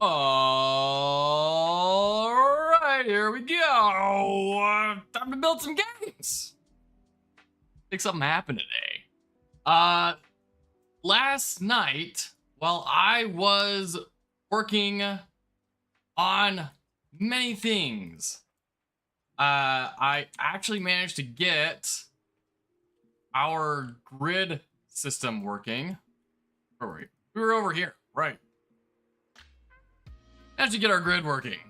All right, here we go. Time to build some games. I think something happened today. Last night, while I was working on many things, I actually managed to get our grid system working. Where were we? We were over here, right? Managed to get our grid working.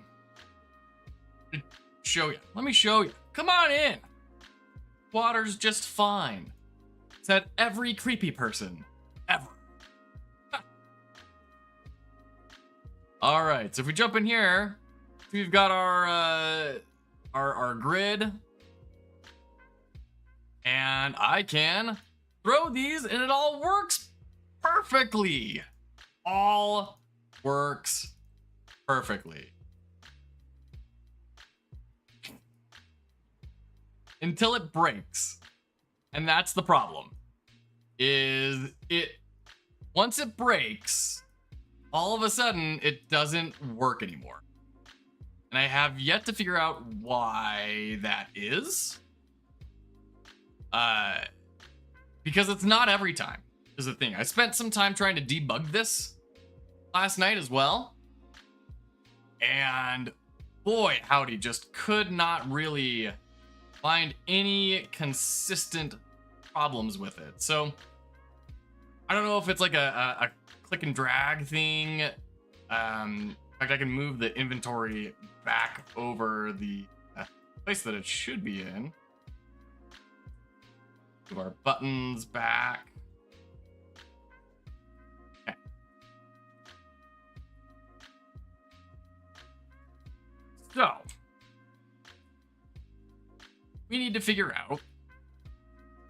Show you. Let me show you. Come on in. Water's just fine. Said every creepy person ever. All right, so if we jump in here, we've got our grid, and I can throw these, and it all works perfectly. All works perfectly. Until it breaks. And that's the problem. Once it breaks, all of a sudden it doesn't work anymore. And I have yet to figure out why that is. Because it's not every time, is the thing. I spent some time trying to debug this last night as well. And boy, howdy, just could not really find any consistent problems with it. So I don't know if it's like a click and drag thing. In fact, I can move the inventory back over the place that it should be in. Move our buttons back. Okay. So we need to figure out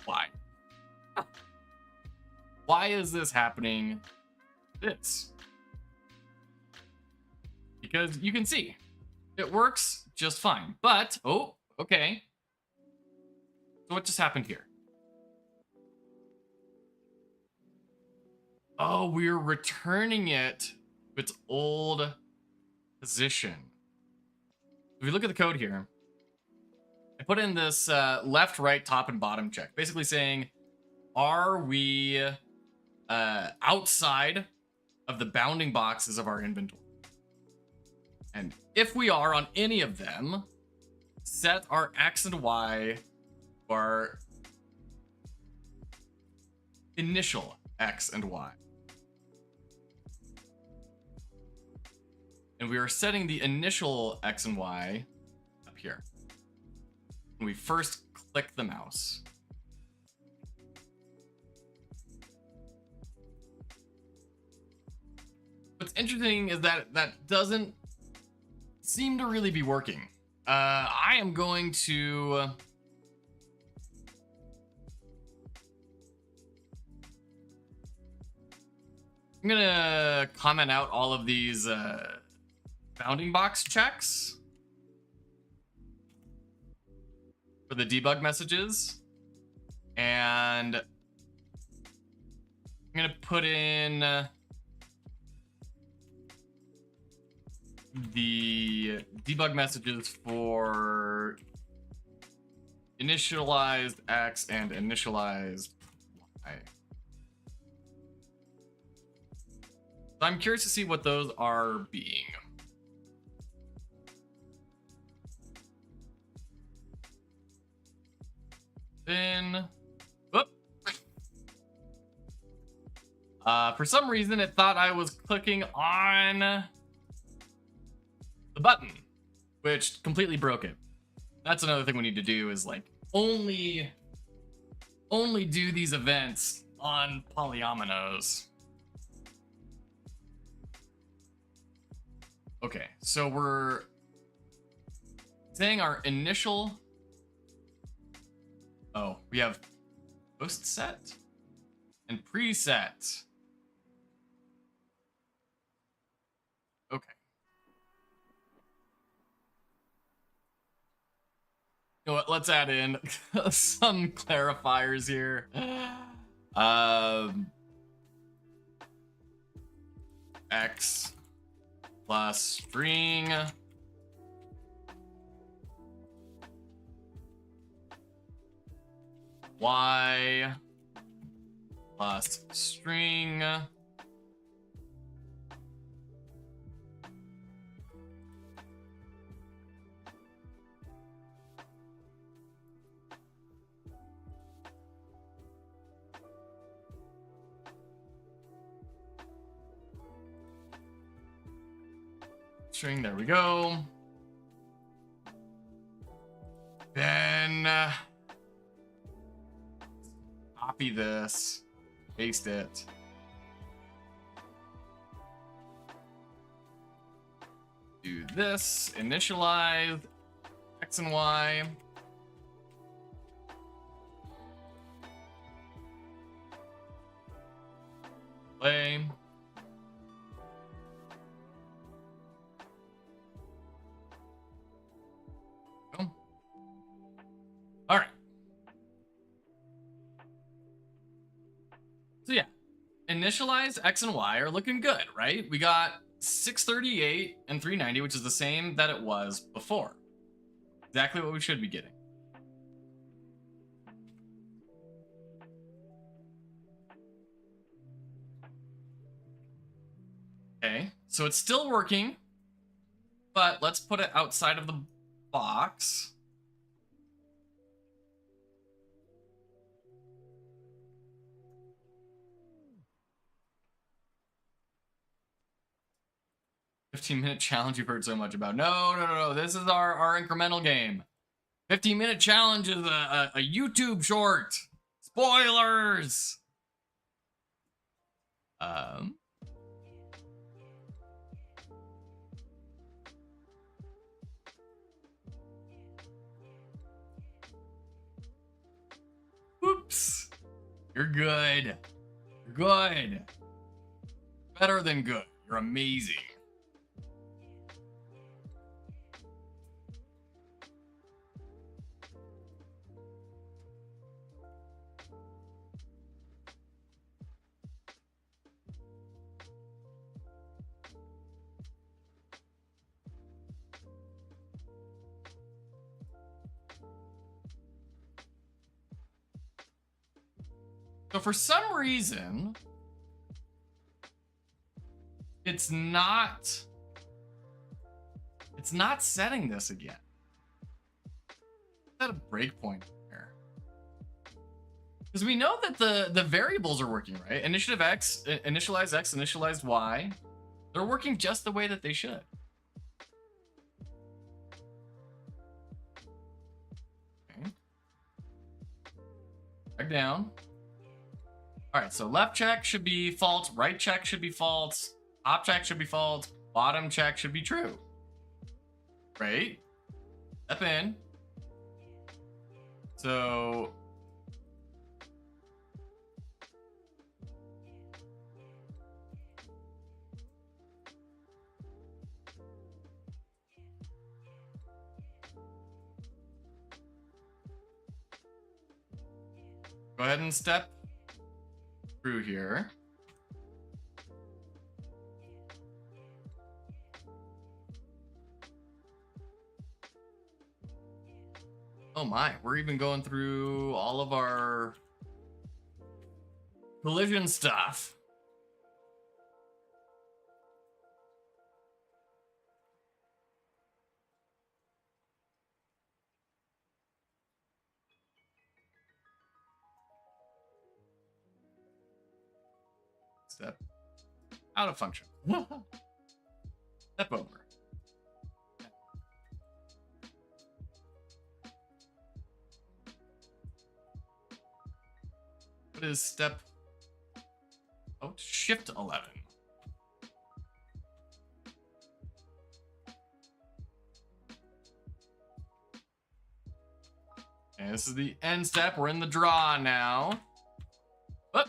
why. Why is this happening? Because you can see it works just fine. But, oh, okay. So what just happened here? Oh, we're returning it to its old position. If we look at the code here, I put in this left, right, top, and bottom check, basically saying, are we outside of the bounding boxes of our inventory? And if we are on any of them, set our X and Y to our initial X and Y. And we are setting the initial X and Y up here. When we first click the mouse. What's interesting is that that doesn't seem to really be working. I am going to I'm gonna comment out all of these bounding box checks for the debug messages, and I'm gonna put in the debug messages for initialized X and initialized Y. So I'm curious to see what those are being. Then, whoop. For some reason, it thought I was clicking on the button, which completely broke it. That's another thing we need to do, is like only do these events on polyominoes. Okay, so we're saying our initial. Oh, we have post set and preset. Okay. You know what? Let's add in some clarifiers here. X plus string y plus string string, there we go. Then copy this, paste it. Do this, initialize X and Y. Play. Go. All right. So yeah, initialize X and Y are looking good, right? We got 638 and 390, which is the same that it was before. Exactly what we should be getting. Okay, so it's still working, but let's put it outside of the box. "15-minute challenge you've heard so much about." No. This is our incremental game. 15-minute challenge is a YouTube short. Spoilers. Oops. You're good. You're good. Better than good. You're amazing. So for some reason, it's not setting this again. Set a breakpoint here. Because we know that the variables are working, right? Initiative X, initialize X, initialize Y. They're working just the way that they should. Okay. Back down. All right, so left check should be false, right check should be false, top check should be false, bottom check should be true. Right? Step in. So go ahead and step through here. Oh my, we're even going through all of our collision stuff. Step out of function. Step over. What is step? Oh, shift 11. Okay, this is the end step. We're in the draw now. Oh.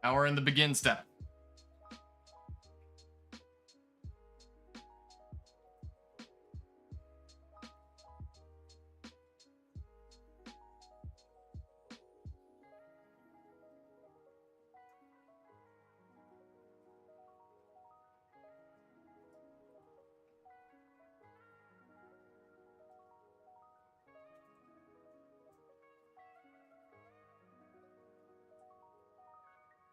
Now we're in the begin step.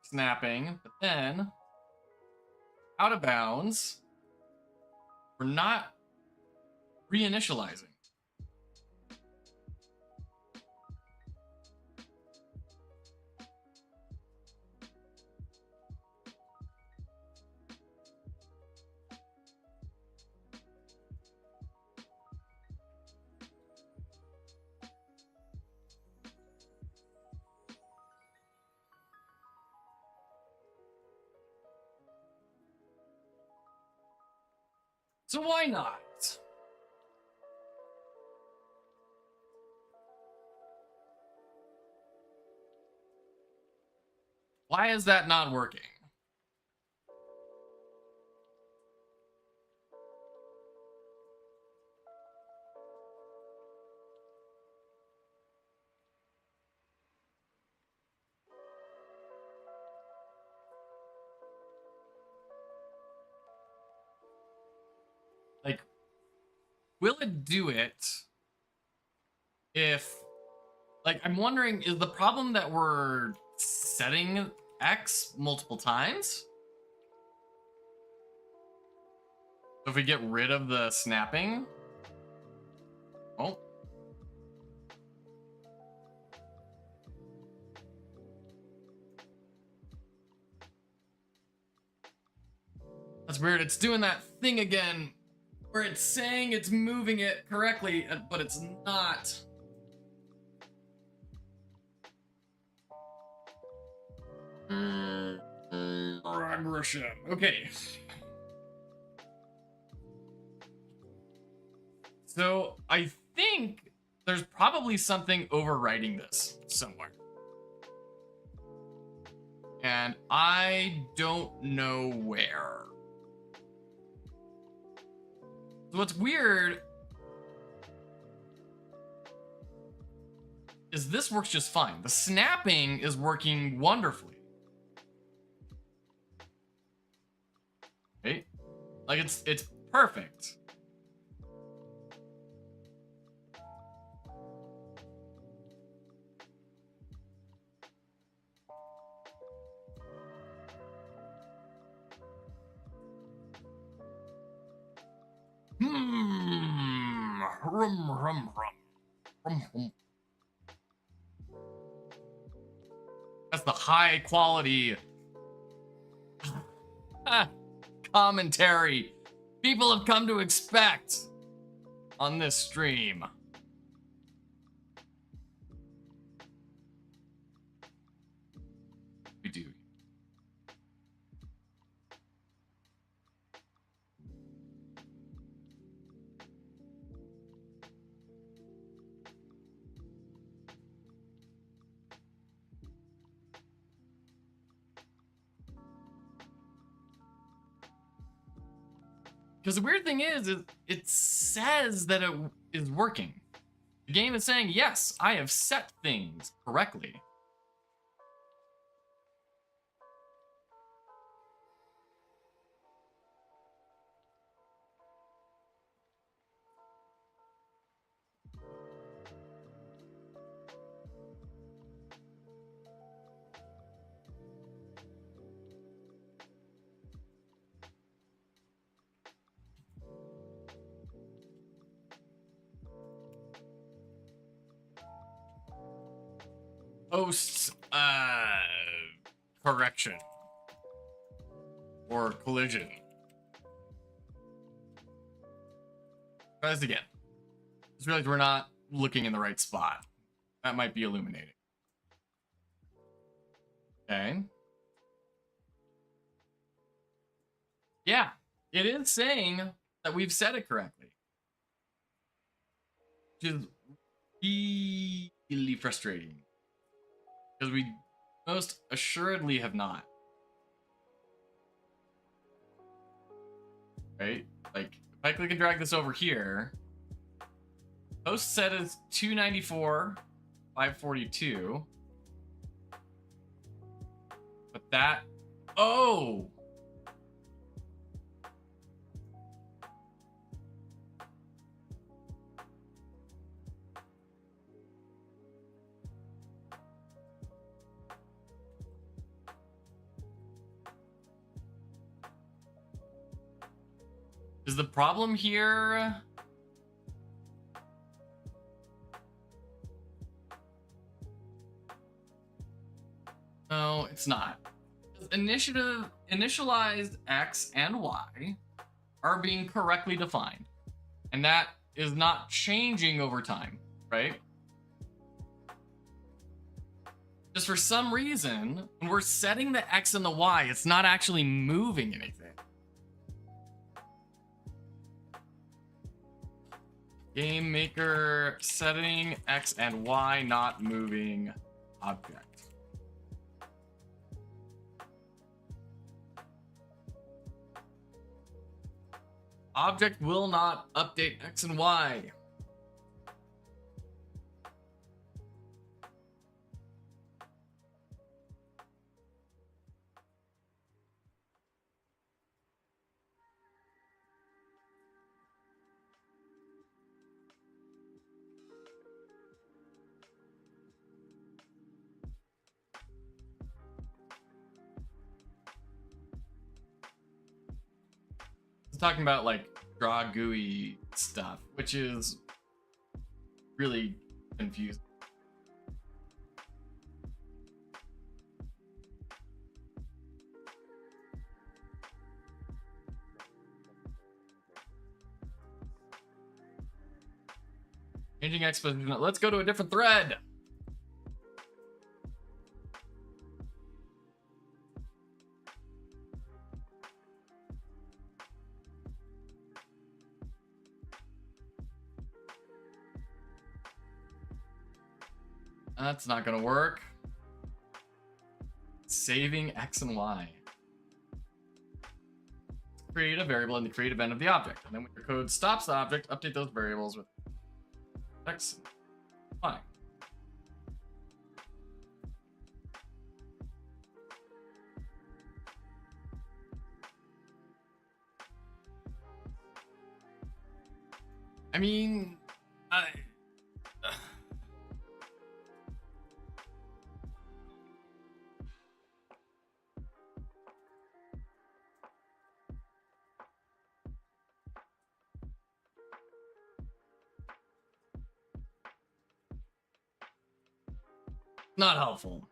snapping, but then out of bounds, we're not reinitializing. So why not? Why is that not working? Like, will it do it if, like, I'm wondering, is the problem that we're setting X multiple times? So if we get rid of the snapping, oh. That's weird. It's doing that thing again where it's saying it's moving it correctly, but it's not. Regression. Okay. So I think there's probably something overriding this somewhere. And I don't know where. So what's weird is this works just fine. The snapping is working wonderfully. Right? Like it's perfect. That's the high quality commentary people have come to expect on this stream. We do. Because the weird thing is it says that it is working. The game is saying, yes, I have set things correctly. Post correction or collision. Try this again. Just realized we're not looking in the right spot. That might be illuminating. Okay. Yeah, it is saying that we've set it correctly. Which is really frustrating. Because we most assuredly have not. Right? Like, if I click and drag this over here, post set is 294, 542. But that, oh! Is the problem here? No, it's not. Initialized X and Y are being correctly defined. And that is not changing over time, right? Just for some reason, when we're setting the X and the Y, it's not actually moving anything. GameMaker setting X and Y not moving object. Object will not update X and Y. Talking about like draw GUI stuff, which is really confusing. Changing exposition. Let's go to a different thread. That's not gonna work. Saving X and Y. Create a variable in the create event of the object. And then when your code stops the object, update those variables with X and Y. I mean, not helpful.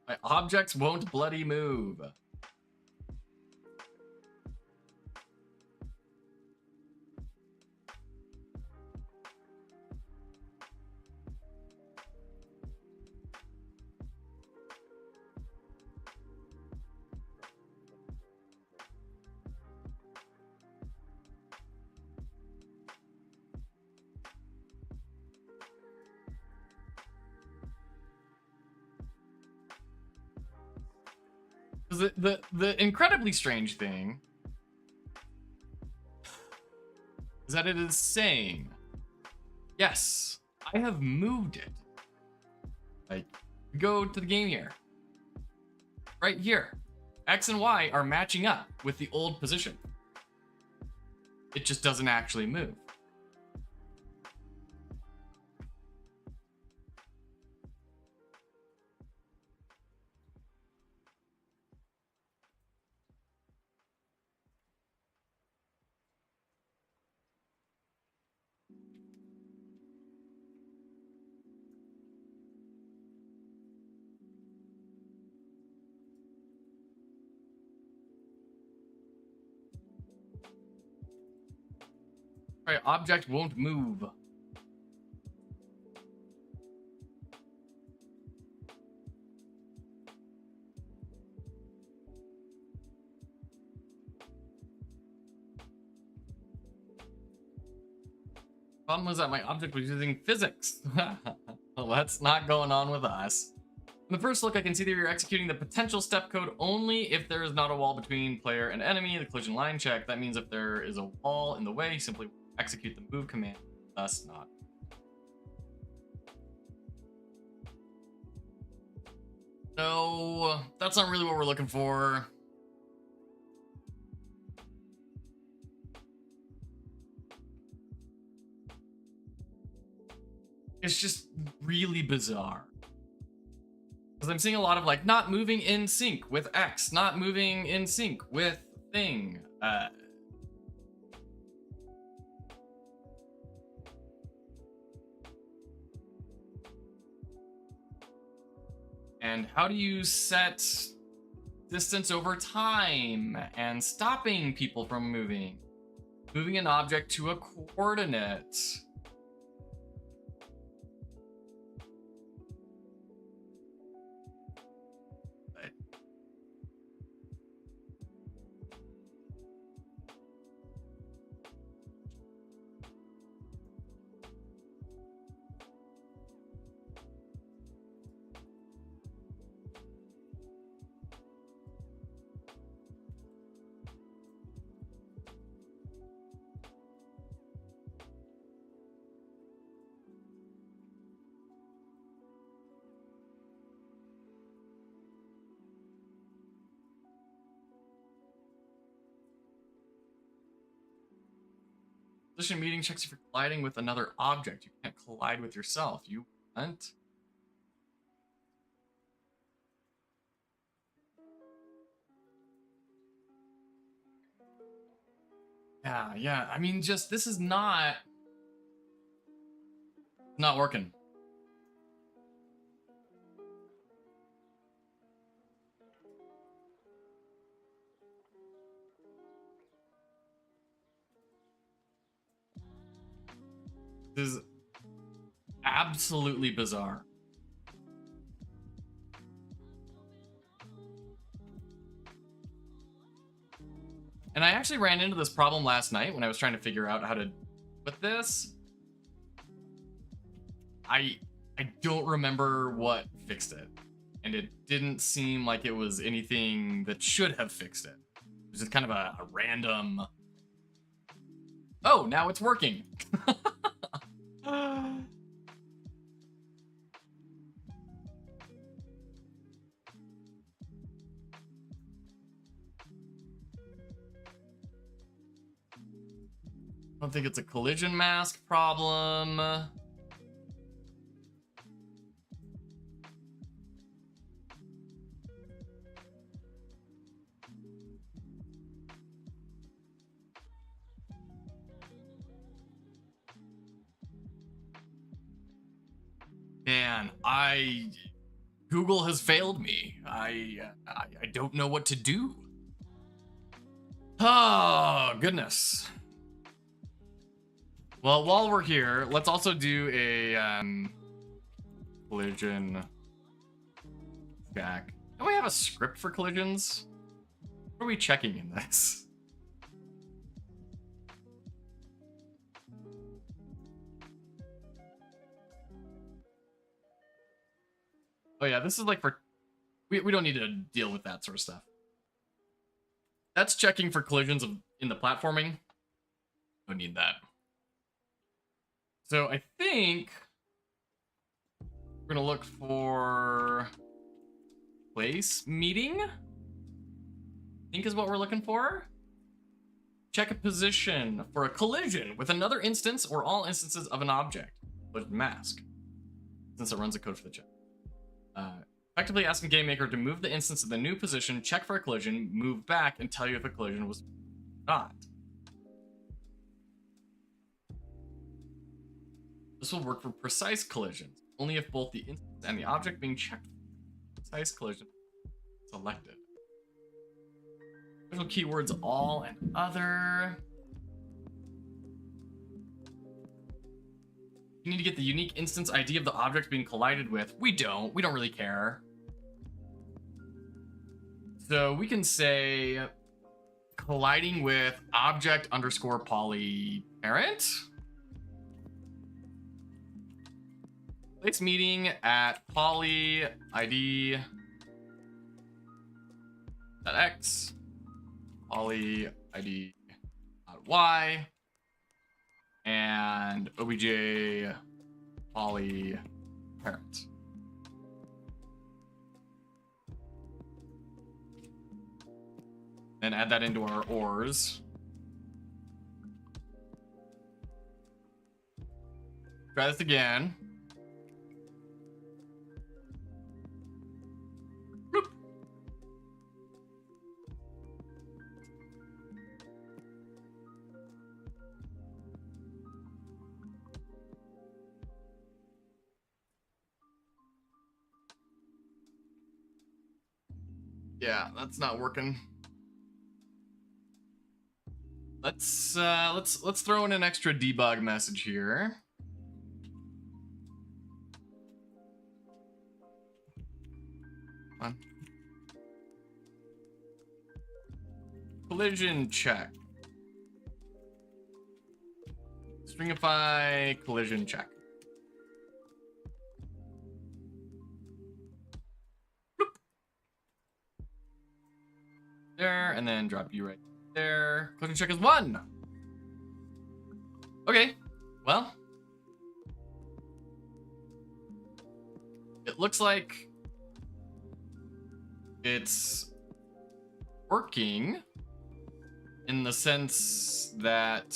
My objects won't bloody move. The incredibly strange thing is that it is saying, yes, I have moved it. Like, go to the game here. Right here. X and Y are matching up with the old position. It just doesn't actually move. Right, object won't move. Problem was that my object was using physics. Well, that's not going on with us. In the first look, I can see that you're executing the potential step code only if there is not a wall between player and enemy, the collision line check. That means if there is a wall in the way, simply execute the move command, thus not. No, that's not really what we're looking for. It's just really bizarre. Because I'm seeing a lot of like not moving in sync with X, not moving in sync with thing. And how do you set distance over time and stopping people from moving? Moving an object to a coordinate. Position meeting checks if you're colliding with another object. You can't collide with yourself. You want? Yeah. I mean, just this is not working. This is absolutely bizarre. And I actually ran into this problem last night when I was trying to figure out how to with this. I don't remember what fixed it. And it didn't seem like it was anything that should have fixed it. It was just kind of a random. Oh, now it's working. I don't think it's a collision mask problem. Man, Google has failed me. I don't know what to do. Oh, goodness. Well, while we're here, let's also do a collision check. Don't we have a script for collisions? What are we checking in this? Oh yeah, this is like for we don't need to deal with that sort of stuff. That's checking for collisions in the platforming. Don't need that. So I think we're gonna look for place meeting. I think is what we're looking for. Check a position for a collision with another instance or all instances of an object. Collision mask. Since it runs the code for the check. Effectively asking GameMaker to move the instance of the new position, check for a collision, move back, and tell you if a collision was not. This will work for precise collisions, only if both the instance and the object being checked for precise collision selected. Special keywords all and other. You need to get the unique instance ID of the object being collided with. We don't really care. So we can say colliding with object underscore poly parent. Place meeting at poly ID .x, poly ID .y, and obj poly parent. And add that into our ORs. Try this again. Bloop. Yeah, that's not working. Let's throw in an extra debug message here. Come on. Collision check. Stringify collision check. Bloop. There, and then drop you right there. Collision check is 1. Okay, well, it looks like it's working in the sense that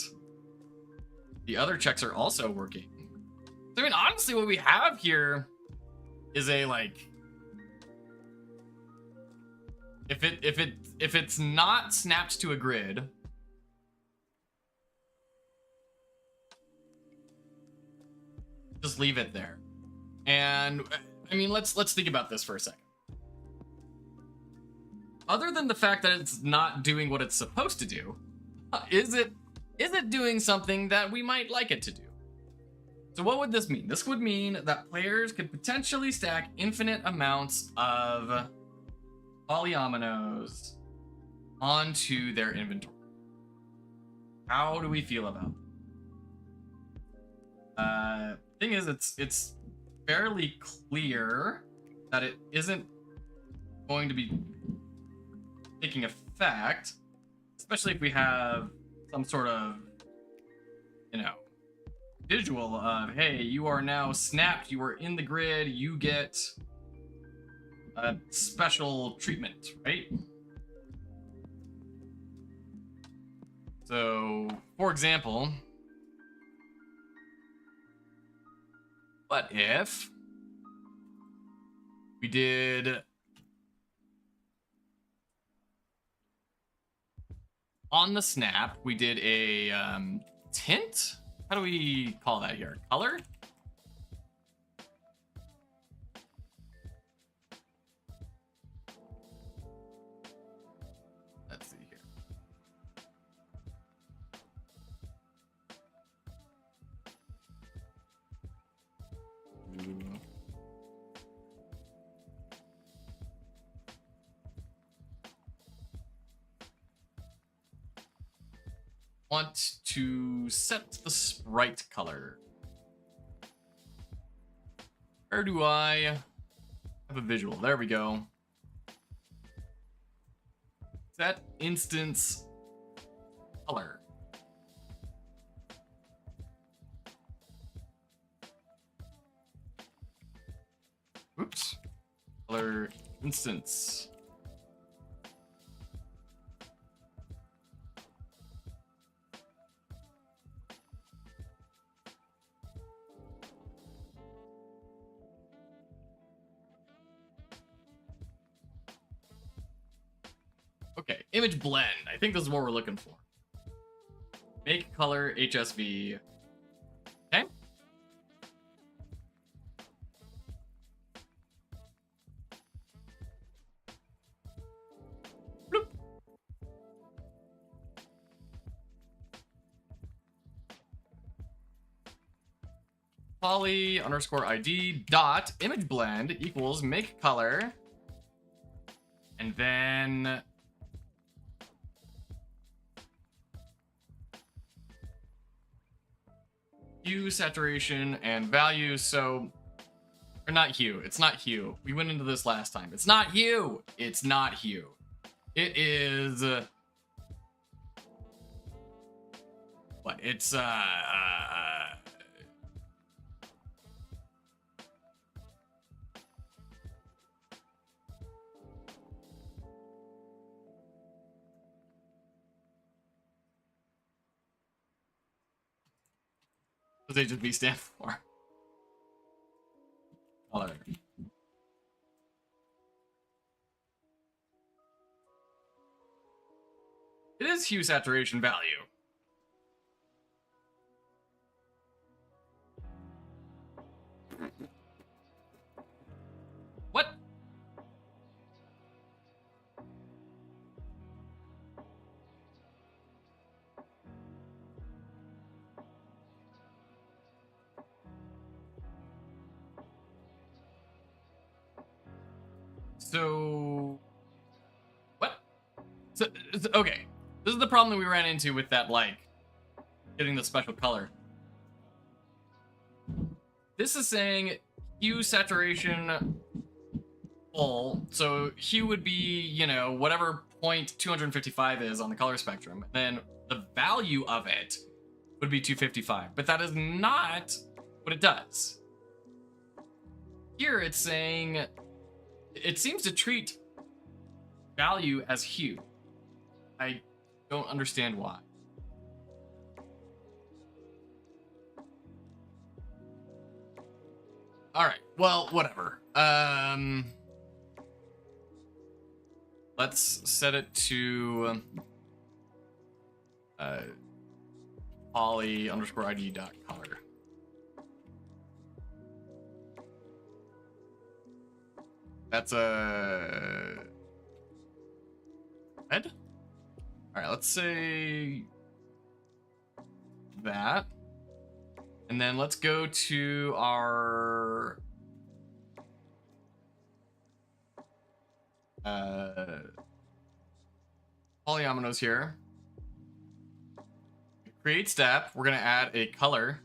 the other checks are also working. So, I mean, honestly, what we have here is a, like, if it's not snapped to a grid, just leave it there. And I mean, let's think about this for a second. Other than the fact that it's not doing what it's supposed to do, is it doing something that we might like it to do? So what would this mean? This would mean that players could potentially stack infinite amounts of polyominoes onto their inventory. How do we feel about it? Thing is, it's fairly clear that it isn't going to be taking effect, especially if we have some sort of, you know, visual of, hey, you are now snapped, you are in the grid, you get a special treatment, right? So, for example, what if we did on the snap, we did a tint? How do we call that here? Color? Let's see here. Want to set the sprite color. Where do I have a visual? There we go. Set instance color. Oops. Color instance. Okay, image blend. I think this is what we're looking for. Make color HSV. Okay. Bloop. Poly underscore ID dot image blend equals make color. And then hue, saturation, and value. So, or not hue. It's not hue. We went into this last time. It's not hue. It's not hue. It is what? It's what does HSV stand for? Color. It is hue, saturation, value. What? So what? Okay. This is the problem that we ran into with that, like, getting the special color. This is saying hue saturation full. So hue would be, you know, whatever 0.255 is on the color spectrum. Then the value of it would be 255. But that is not what it does. Here it's saying it seems to treat value as hue. I don't understand why. All right, well, whatever. Let's set it to poly_id.color. That's a red. All right, let's say that. And then let's go to our polyominoes here. Create step. We're going to add a color.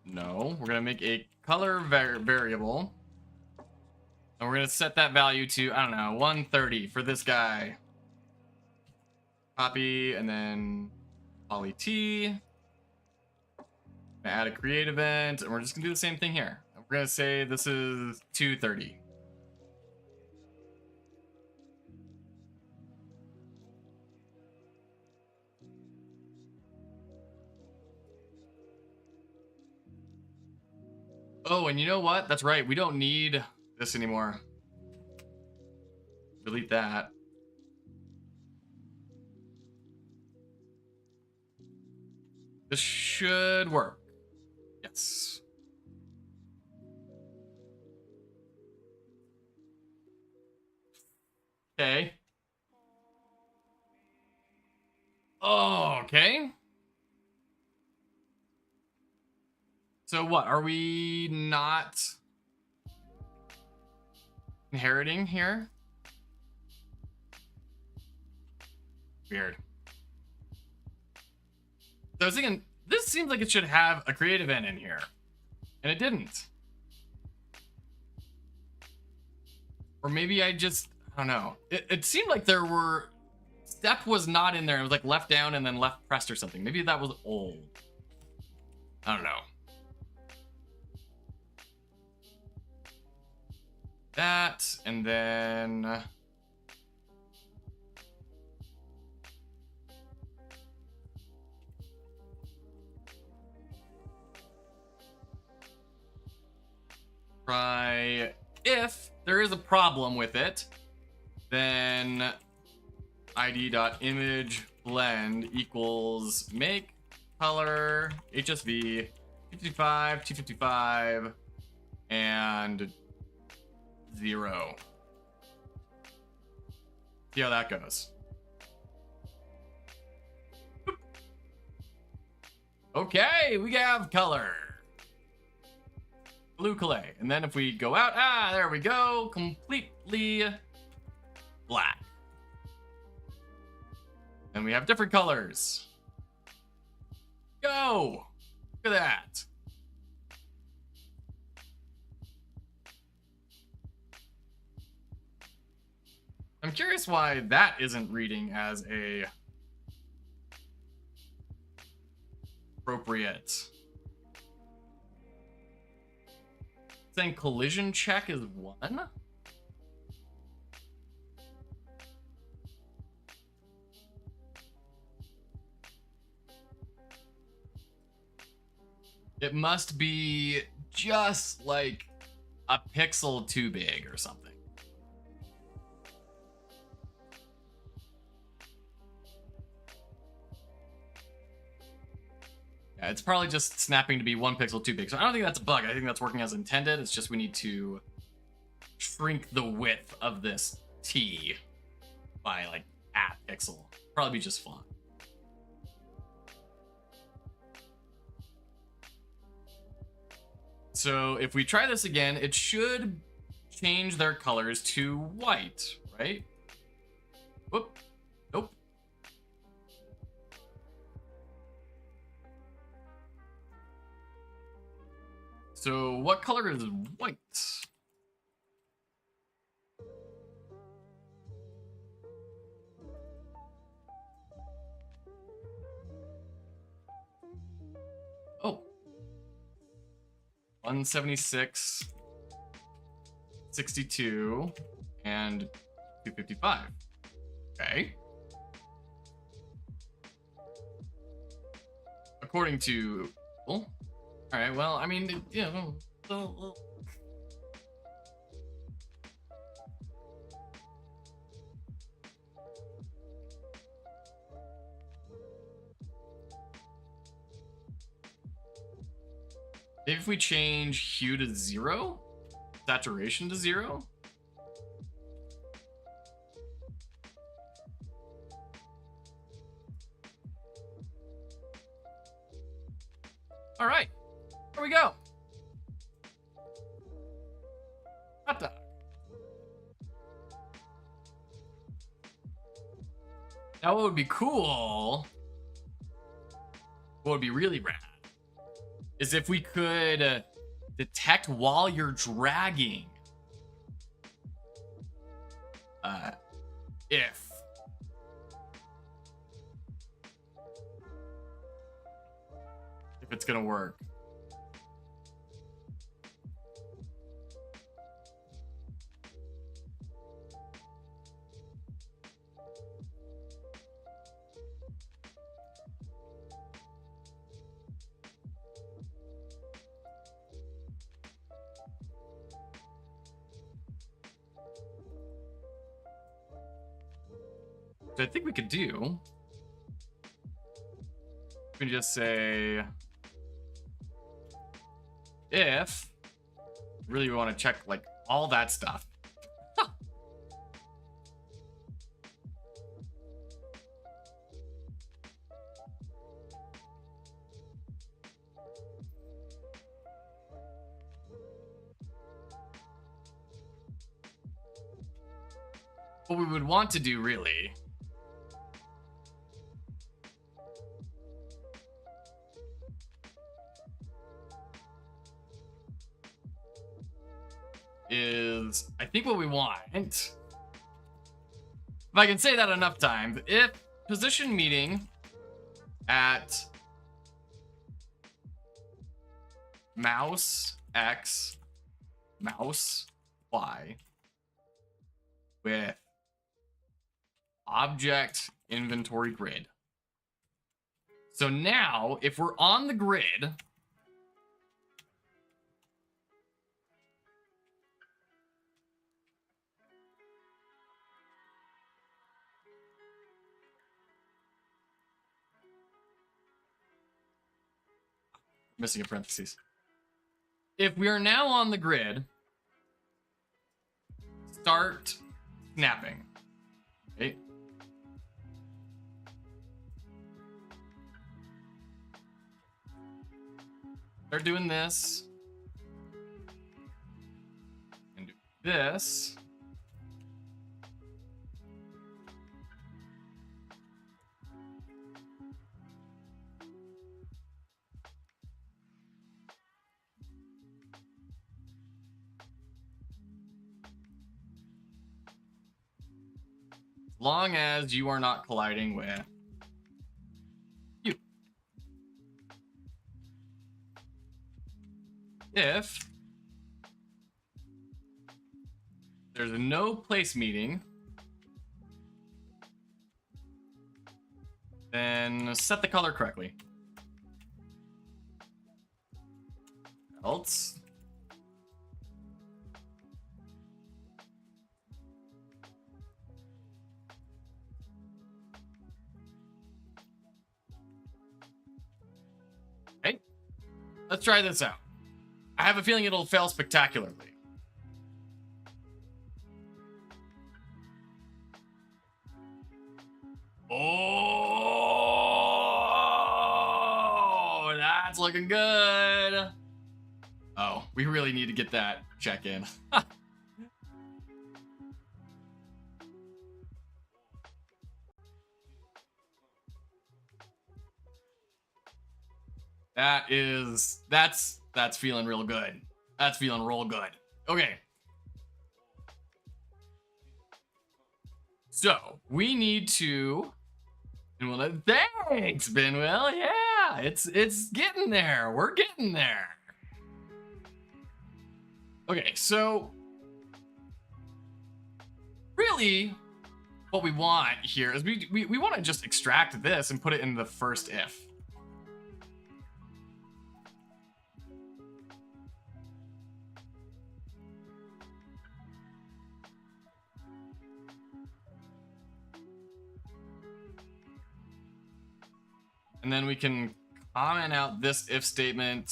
No, we're going to make a color variable. And we're going to set that value to, I don't know, 130 for this guy. Copy, and then poly T. Add a create event, and we're just going to do the same thing here. We're going to say this is 230. Oh, and you know what? That's right. We don't need this anymore. Delete that. This should work. Yes. Okay. Oh, okay. So what? Are we not inheriting here? Weird. So I was thinking, this seems like it should have a create event in here. And it didn't. Or maybe I just, I don't know. It seemed like there were, step was not in there. It was like left down and then left pressed or something. Maybe that was old. I don't know. That, and then try, if there is a problem with it, then id.image blend equals make color HSV 255, 255, and 0. See how that goes. Okay, we have color. Blue clay. And then if we go out, there we go. Completely black. And we have different colors. Go! Look at that. I'm curious why that isn't reading as a appropriate. Saying collision check is 1. It must be just like a pixel too big or something. Yeah, it's probably just snapping to be 1 pixel too big. So I don't think that's a bug. I think that's working as intended. It's just we need to shrink the width of this T by like a pixel. Probably be just fine. So if we try this again, it should change their colors to white, right? Whoop. Nope. So what color is white? Oh. 176, 62, and 255. Okay. According to... Well, all right, well, I mean, yeah. Maybe if we change hue to 0, saturation to 0. All right, here we go. Hot dog. Now what would be cool, what would be really rad, is if we could detect while you're dragging. If it's gonna work. Which I think we could do. We can just say, if really we want to check like all that stuff. What we would want to do really is, I think what we want, if I can say that enough times, if position meeting at mouse X, mouse Y with object inventory grid. So now if we're on the grid, missing a parentheses. If we are now on the grid, start snapping. Okay. Start doing this. And do this. Long as you are not colliding with you. If there's no place meeting, then set the color correctly. Else, okay, let's try this out. I have a feeling it'll fail spectacularly. Oh, that's looking good. Oh, we really need to get that check in. That's feeling real good. That's feeling real good. Okay. So we need to. Well, thanks, Benwell. Yeah, it's getting there. We're getting there. Okay, so really, what we want here is we want to just extract this and put it in the first if. And then we can comment out this if statement.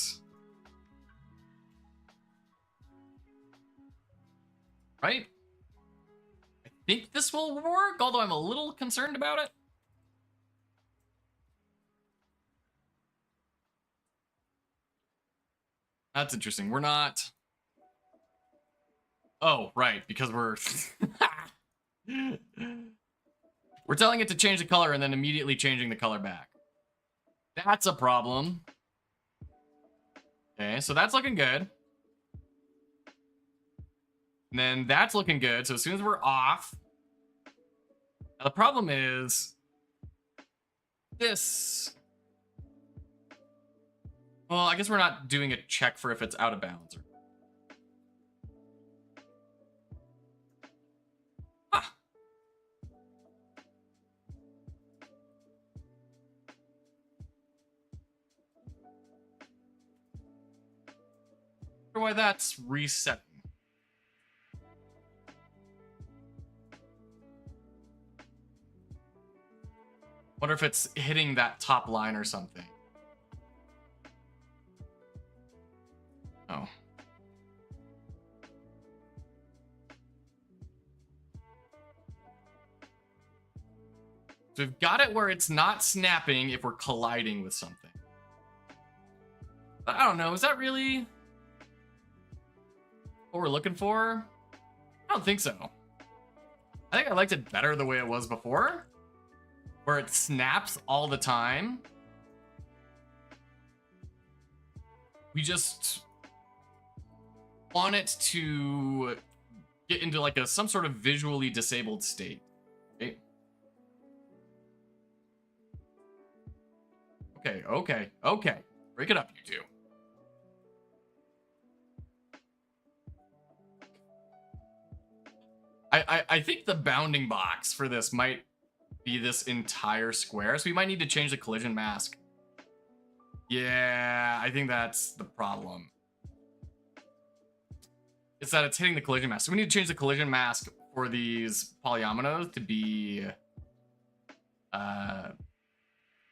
Right? I think this will work, although I'm a little concerned about it. That's interesting. We're not. Oh, right, because we're we're telling it to change the color and then immediately changing the color back. That's a problem. Okay, so that's looking good. And then that's looking good. So as soon as we're off, now the problem is this. Well, I guess we're not doing a check for if it's out of bounds. Ah. I wonder why that's resetting. Wonder if it's hitting that top line or something. Oh. So we've got it where it's not snapping if we're colliding with something. But I don't know, is that really what we're looking for? I don't think so. I think I liked it better the way it was before, where it snaps all the time. We just want it to get into like some sort of visually disabled state. Okay. Break it up, you two. I think the bounding box for this might be this entire square, so we might need to change the collision mask. Yeah, I think that's the problem. It's that it's hitting the collision mask. So we need to change the collision mask for these polyominoes to be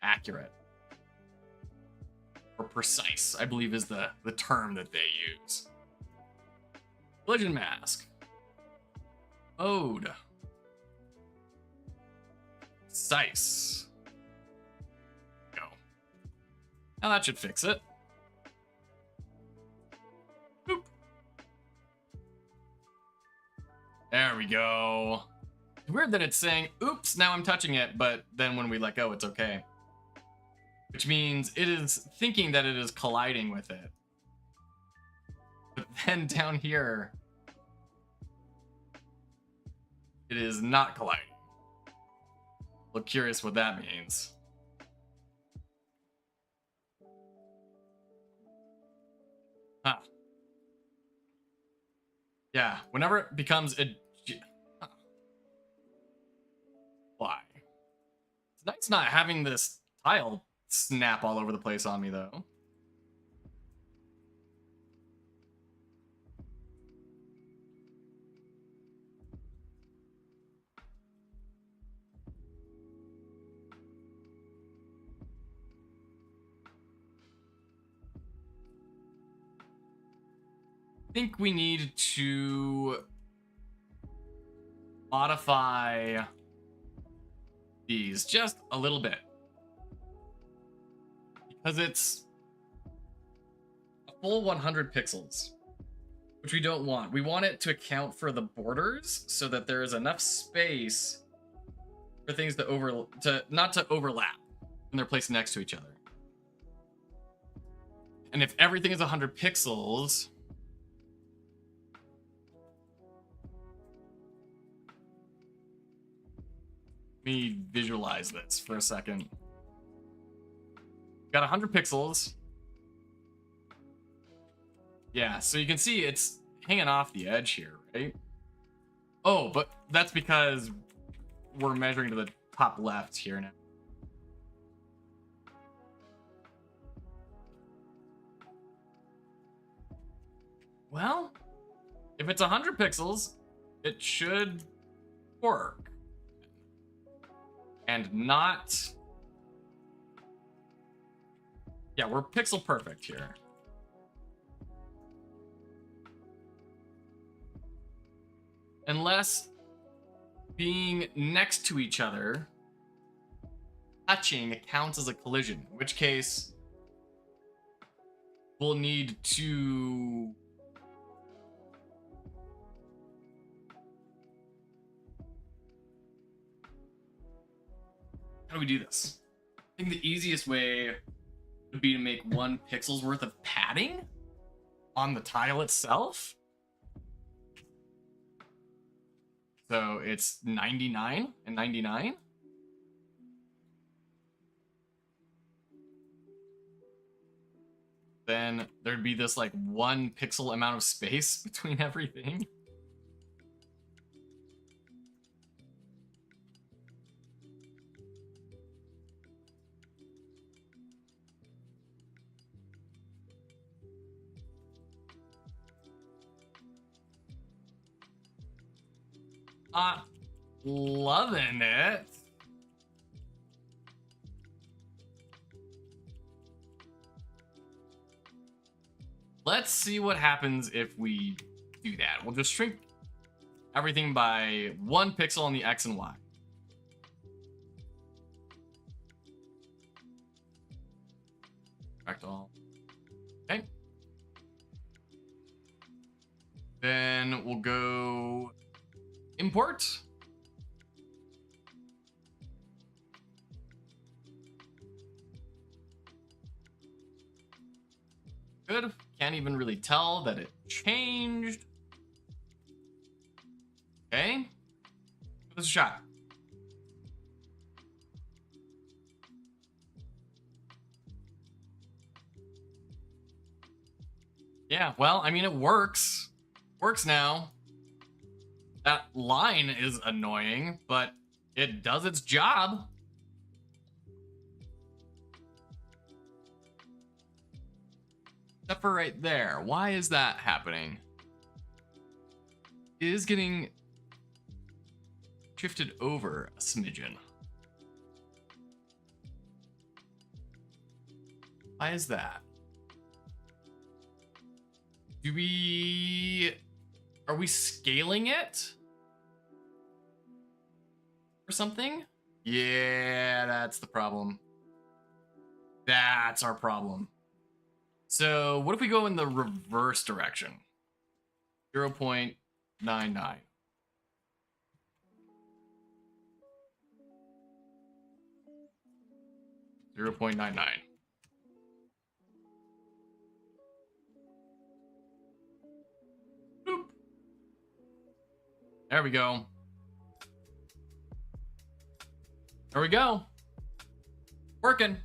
accurate. Or precise, I believe is the term that they use. Collision mask. Mode. Precise. Go. Now that should fix it. Boop. There we go. It's weird that it's saying, oops, now I'm touching it, but then when we let go, it's okay. Which means it is thinking that it is colliding with it. But then down here, it is not colliding. Look curious what that means. Huh. Yeah, whenever it becomes a... Huh. Why? It's nice not having this tile snap all over the place on me, though. I think we need to modify these just a little bit. Because it's a full 100 pixels, which we don't want. We want it to account for the borders so that there is enough space for things to not to overlap when they're placed next to each other. And if everything is 100 pixels, let me visualize this for a second. Got 100 pixels. Yeah, so you can see it's hanging off the edge here, right? Oh, but that's because we're measuring to the top left here now. Well, if it's 100 pixels, it should work. And not... Yeah, we're pixel perfect here. Unless being next to each other, touching counts as a collision, in which case we'll need to how do we do this? I think the easiest way would be to make 1 pixel's worth of padding on the tile itself. So it's 99 and 99. Then there'd be this like 1 pixel amount of space between everything. Loving it. Let's see what happens if we do that. We'll just shrink everything by 1 pixel on the X and Y. Fractal. Okay. Then we'll go import. Good. Can't even really tell that it changed. Okay. Give this a shot. Yeah, well, I mean, it works. Works now. That line is annoying, but it does its job. Except for right there. Why is that happening? It is getting drifted over a smidgen. Why is that? Are we scaling it? Or something? Yeah, that's the problem. That's our problem. So what if we go in the reverse direction? 0.99. 0.99. Boop. There we go. There we go. Working.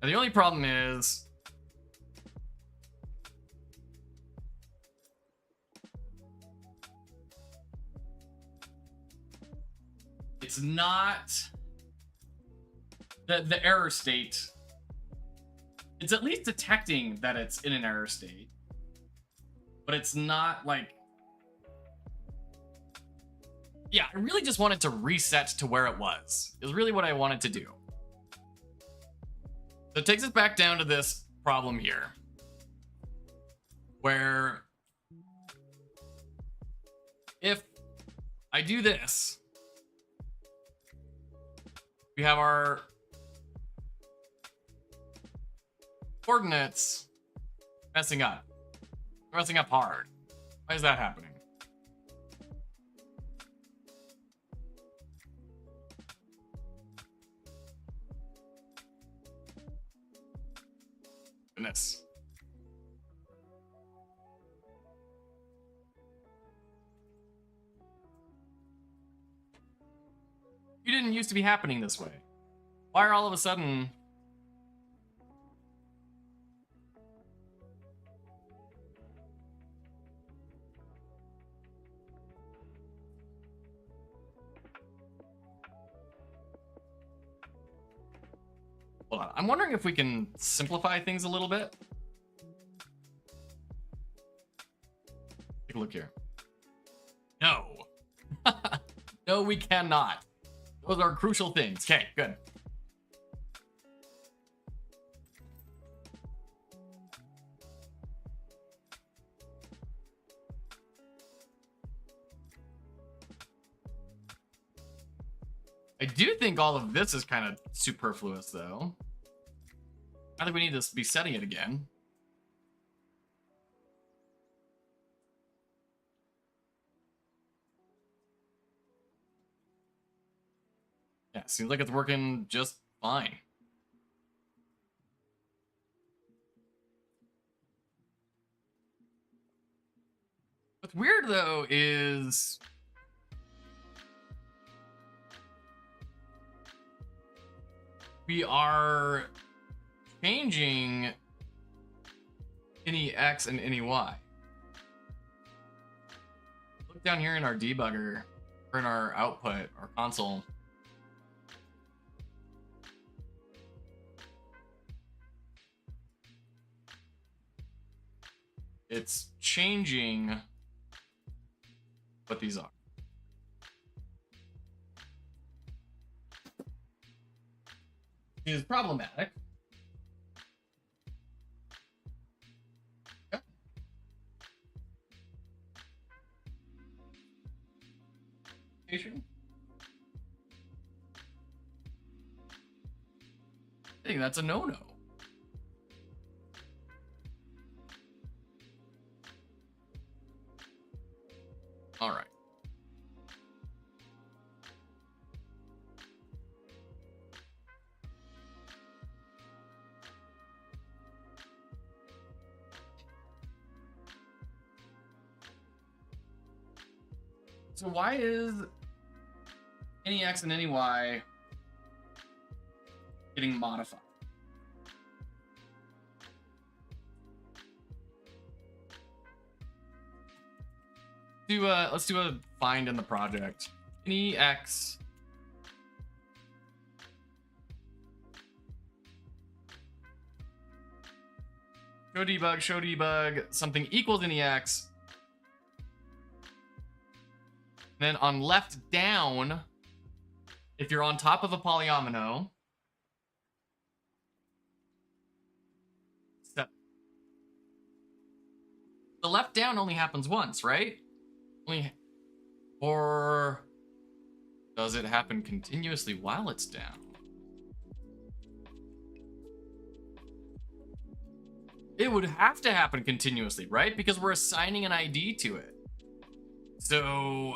Now, the only problem is it's not the error state. It's at least detecting that it's in an error state, but it's not like, yeah, I really just wanted to reset to where it was. Is really what I wanted to do. So it takes us back down to this problem here, where if I do this, we have our coordinates messing up. Messing up hard. Why is that happening? Goodness. You didn't used to be happening this way. Why are all of a sudden... Hold on. I'm wondering if we can simplify things a little bit. Take a look here. No. No, we cannot. Those are crucial things. Okay, good. I do think all of this is kind of superfluous, though. I think we need to be setting it again. Yeah, seems like it's working just fine. What's weird, though, is... we are changing any X and any Y. Look down here in our debugger, or in our output, our console. It's changing what these are. It is problematic. Yep. I think that's a no-no. All right. So why is any X and any Y getting modified? Let's do a find in the project. Any X show debug, something equals any X. Then on left down, if you're on top of a polyomino, the left down only happens once, right? Or does it happen continuously while it's down? It would have to happen continuously, right? Because we're assigning an ID to it. So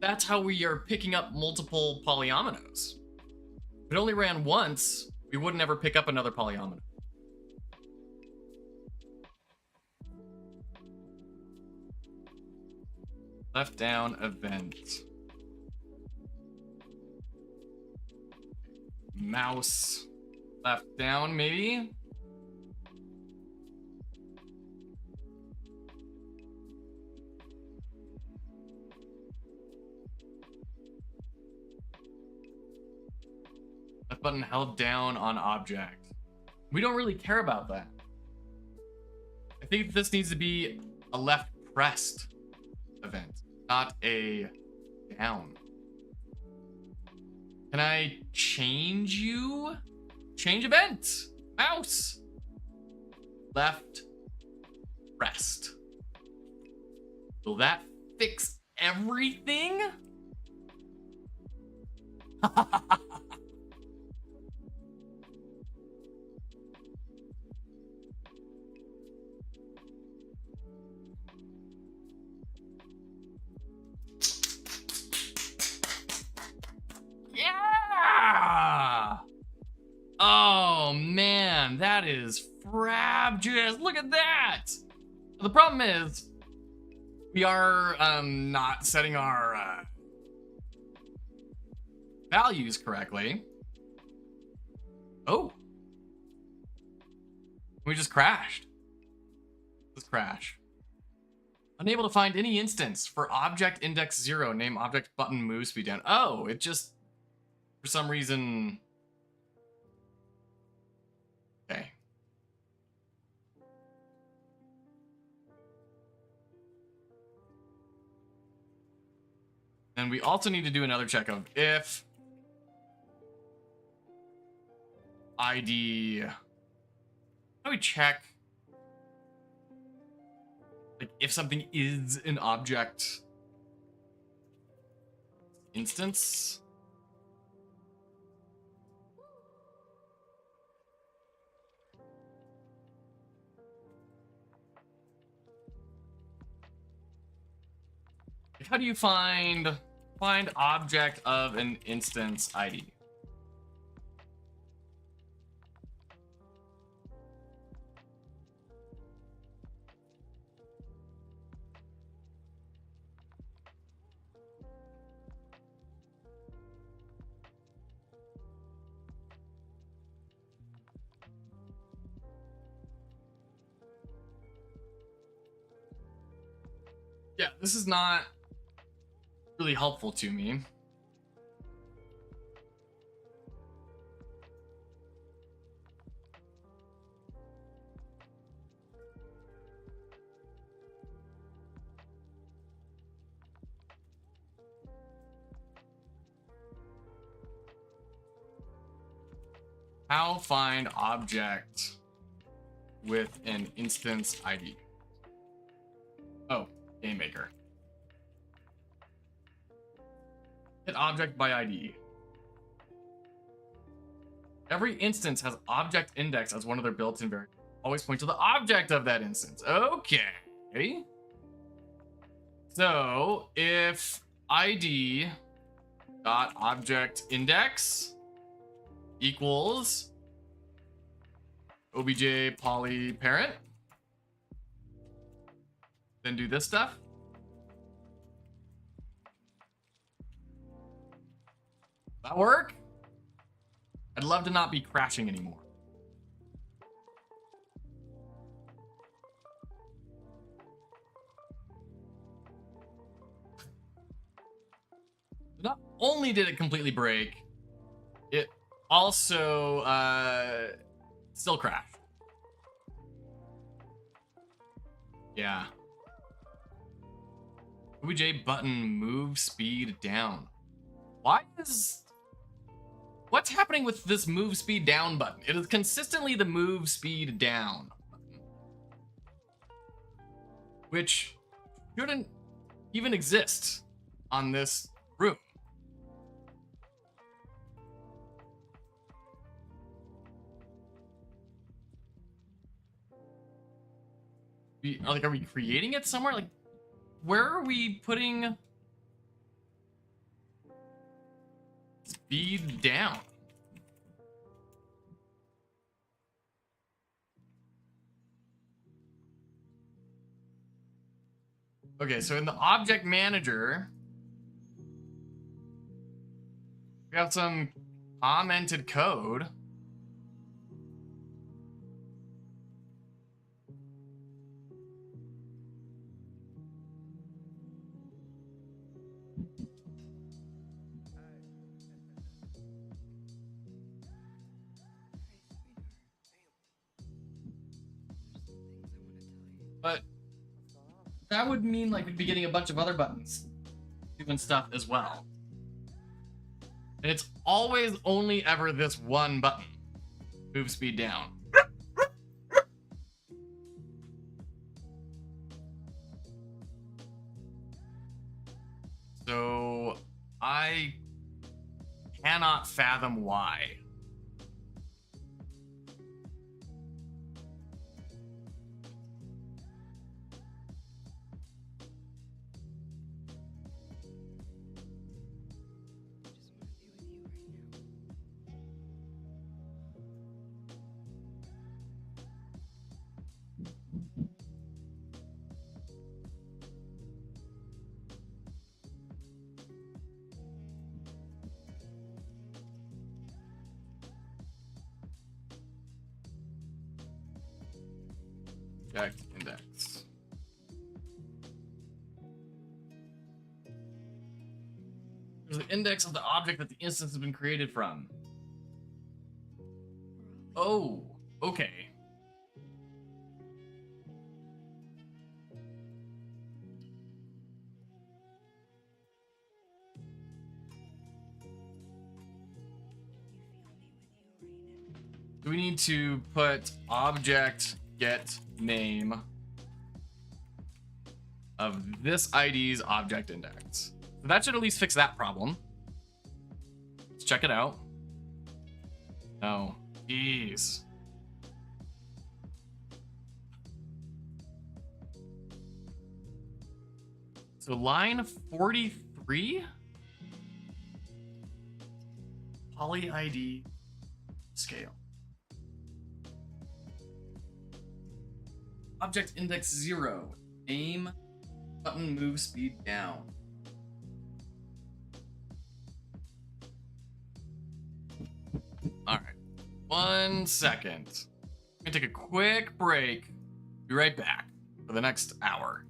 that's how we are picking up multiple polyominoes. If it only ran once, we wouldn't ever pick up another polyomino. Left down event. Mouse left down, maybe? Left button held down on object. We don't really care about that. I think this needs to be a left pressed event, not a down. Can I change you? Change event. Mouse. Left pressed. Will that fix everything? Yeah! Oh man, that is frabjous. Look at that. The problem is we are not setting our values correctly. Oh, we just crashed. Let's crash. Unable to find any instance for object index 0. Name object button move speed down. Oh, it just for some reason. Okay. And we also need to do another check of if ID. How do we check? Like if something is an object instance. How do you find object of an instance ID? Yeah, this is not really helpful to me. How find object with an instance ID? Oh, GameMaker. Hit object by ID. Every instance has object index as one of their built-in variables. Always point to the object of that instance. Okay. So if ID dot object index equals obj poly parent, then do this stuff. That work? I'd love to not be crashing anymore. Not only did it completely break, it also still crashed. Yeah. OBJ button move speed down. What's happening with this move speed down button? It is consistently the move speed down button, which shouldn't even exist on this room. Are we creating it somewhere? Like, where are we putting speed down? Okay, so in the object manager, we have some commented code. But that would mean like we'd be getting a bunch of other buttons doing stuff as well. And it's always only ever this one button. Move speed down. So I cannot fathom why. object index. There's the index of the object that the instance has been created from. Oh, okay. Do we need to put object get name of this ID's object index? So that should at least fix that problem. Let's check it out. No, jeez. So line 43, poly ID scale. Object index 0, name, button move speed down. All right, 1 second. I'm gonna take a quick break. Be right back for the next hour.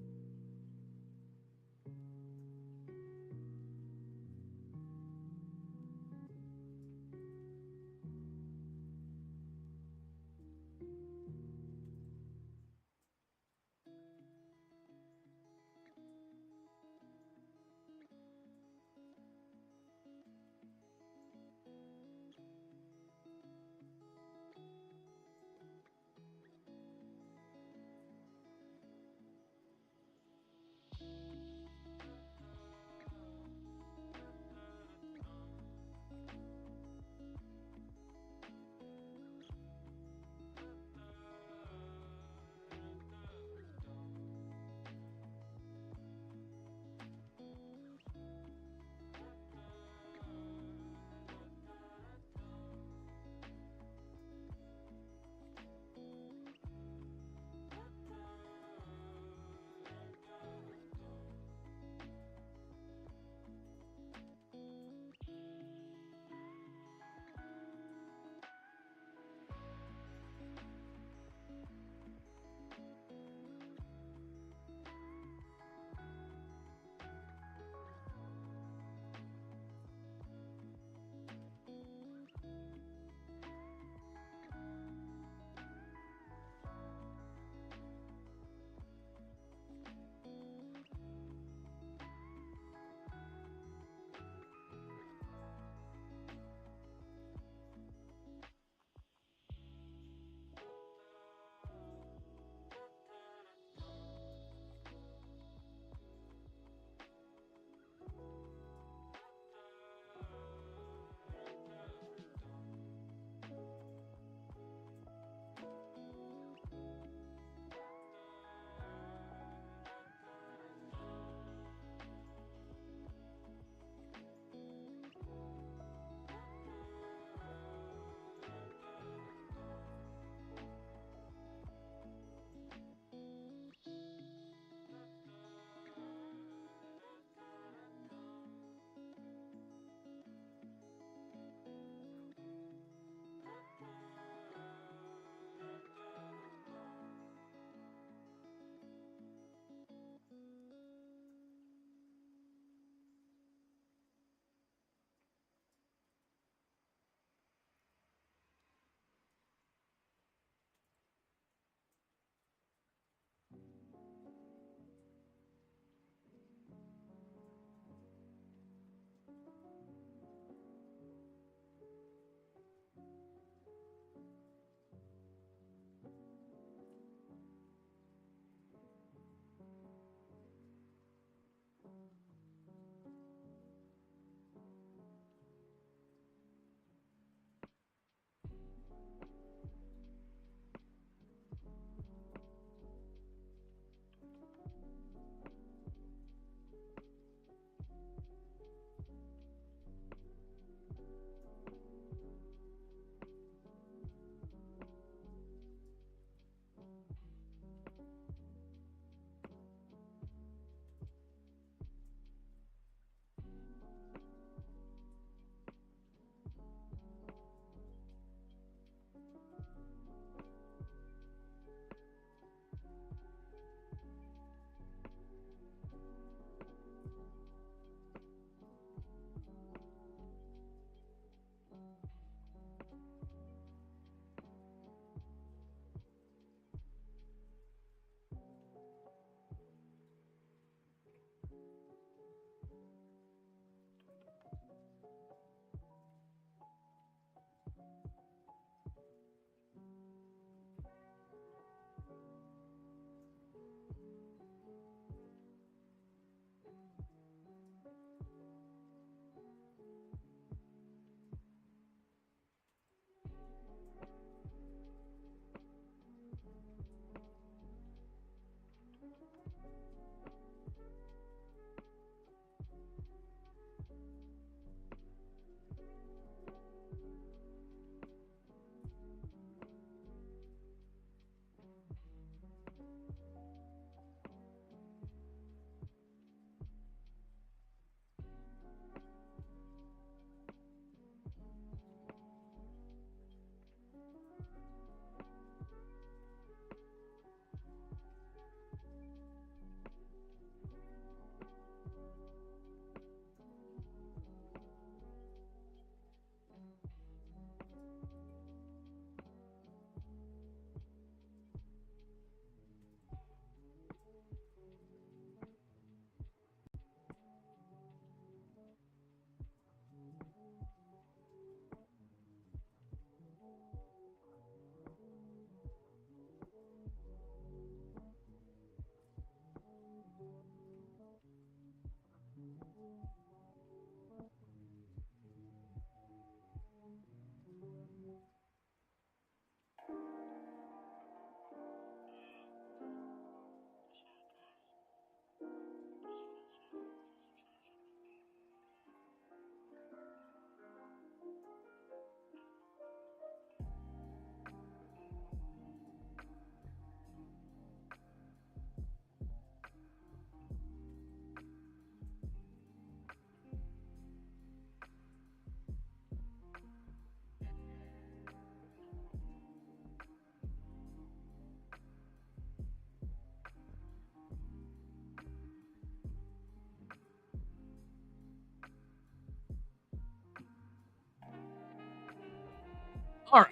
All right.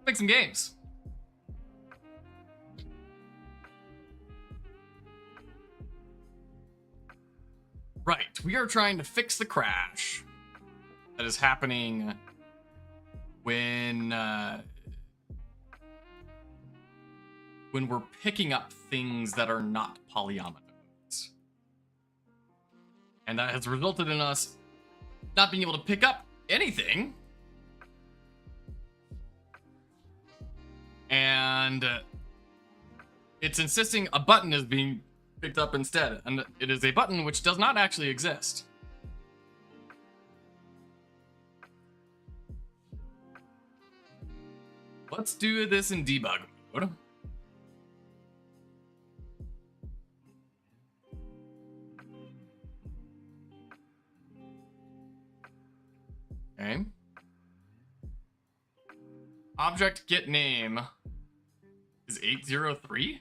Make some games. Right. We are trying to fix the crash that is happening when we're picking up things that are not polyomino nodes. And that has resulted in us not being able to pick up anything. And it's insisting a button is being picked up instead. And it is a button which does not actually exist. Let's do this in debug mode. Okay. Object get name is 803.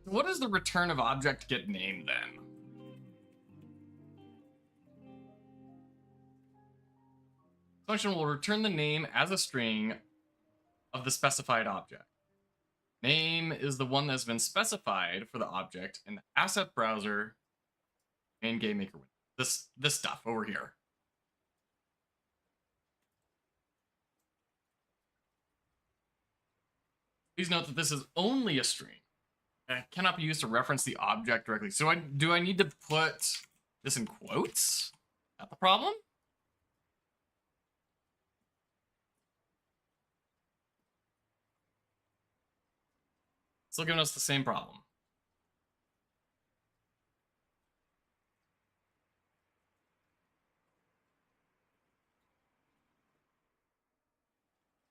What is the return of object get name then? Function will return the name as a string of the specified object. Name is the one that's been specified for the object in the asset browser and GameMaker window. This stuff over here. Please note that this is only a string. It cannot be used to reference the object directly. So do I need to put this in quotes? Is that the problem? Still giving us the same problem.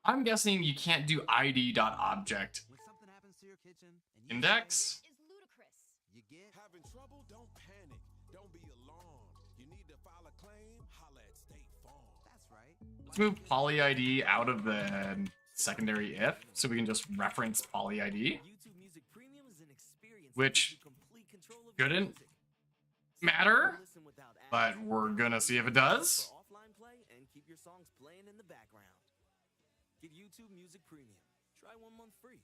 I'm guessing you can't do id.object index. You get having trouble? Don't panic. Don't be alarmed. You need to file a claim? Holla at State Farm. That's right. Let's move poly ID out of the secondary if, so we can just reference poly ID, which shouldn't matter, but we're gonna see if it does. Offline play and keep your songs playing in the background. Get YouTube Music Premium. Try 1 month free.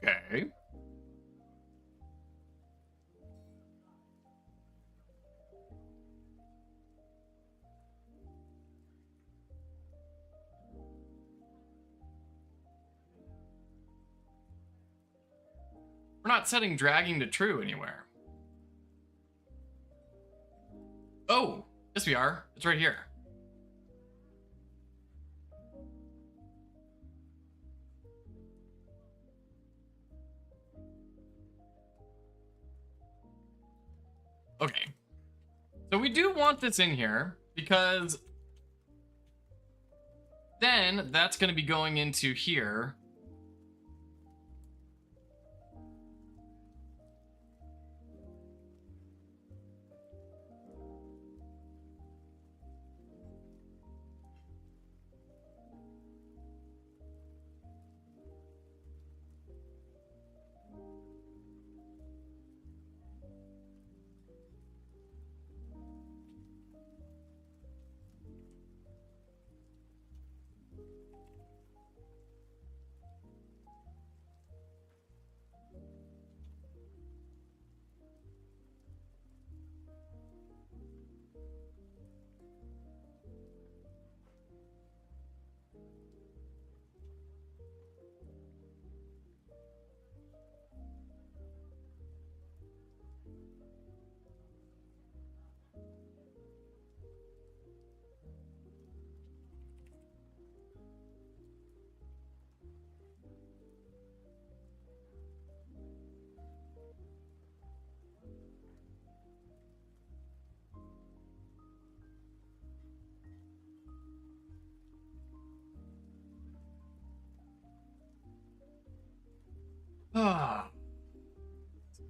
Okay. We're not setting dragging to true anywhere. Oh, yes we are. It's right here. Okay. So we do want this in here because then that's going to be going into here.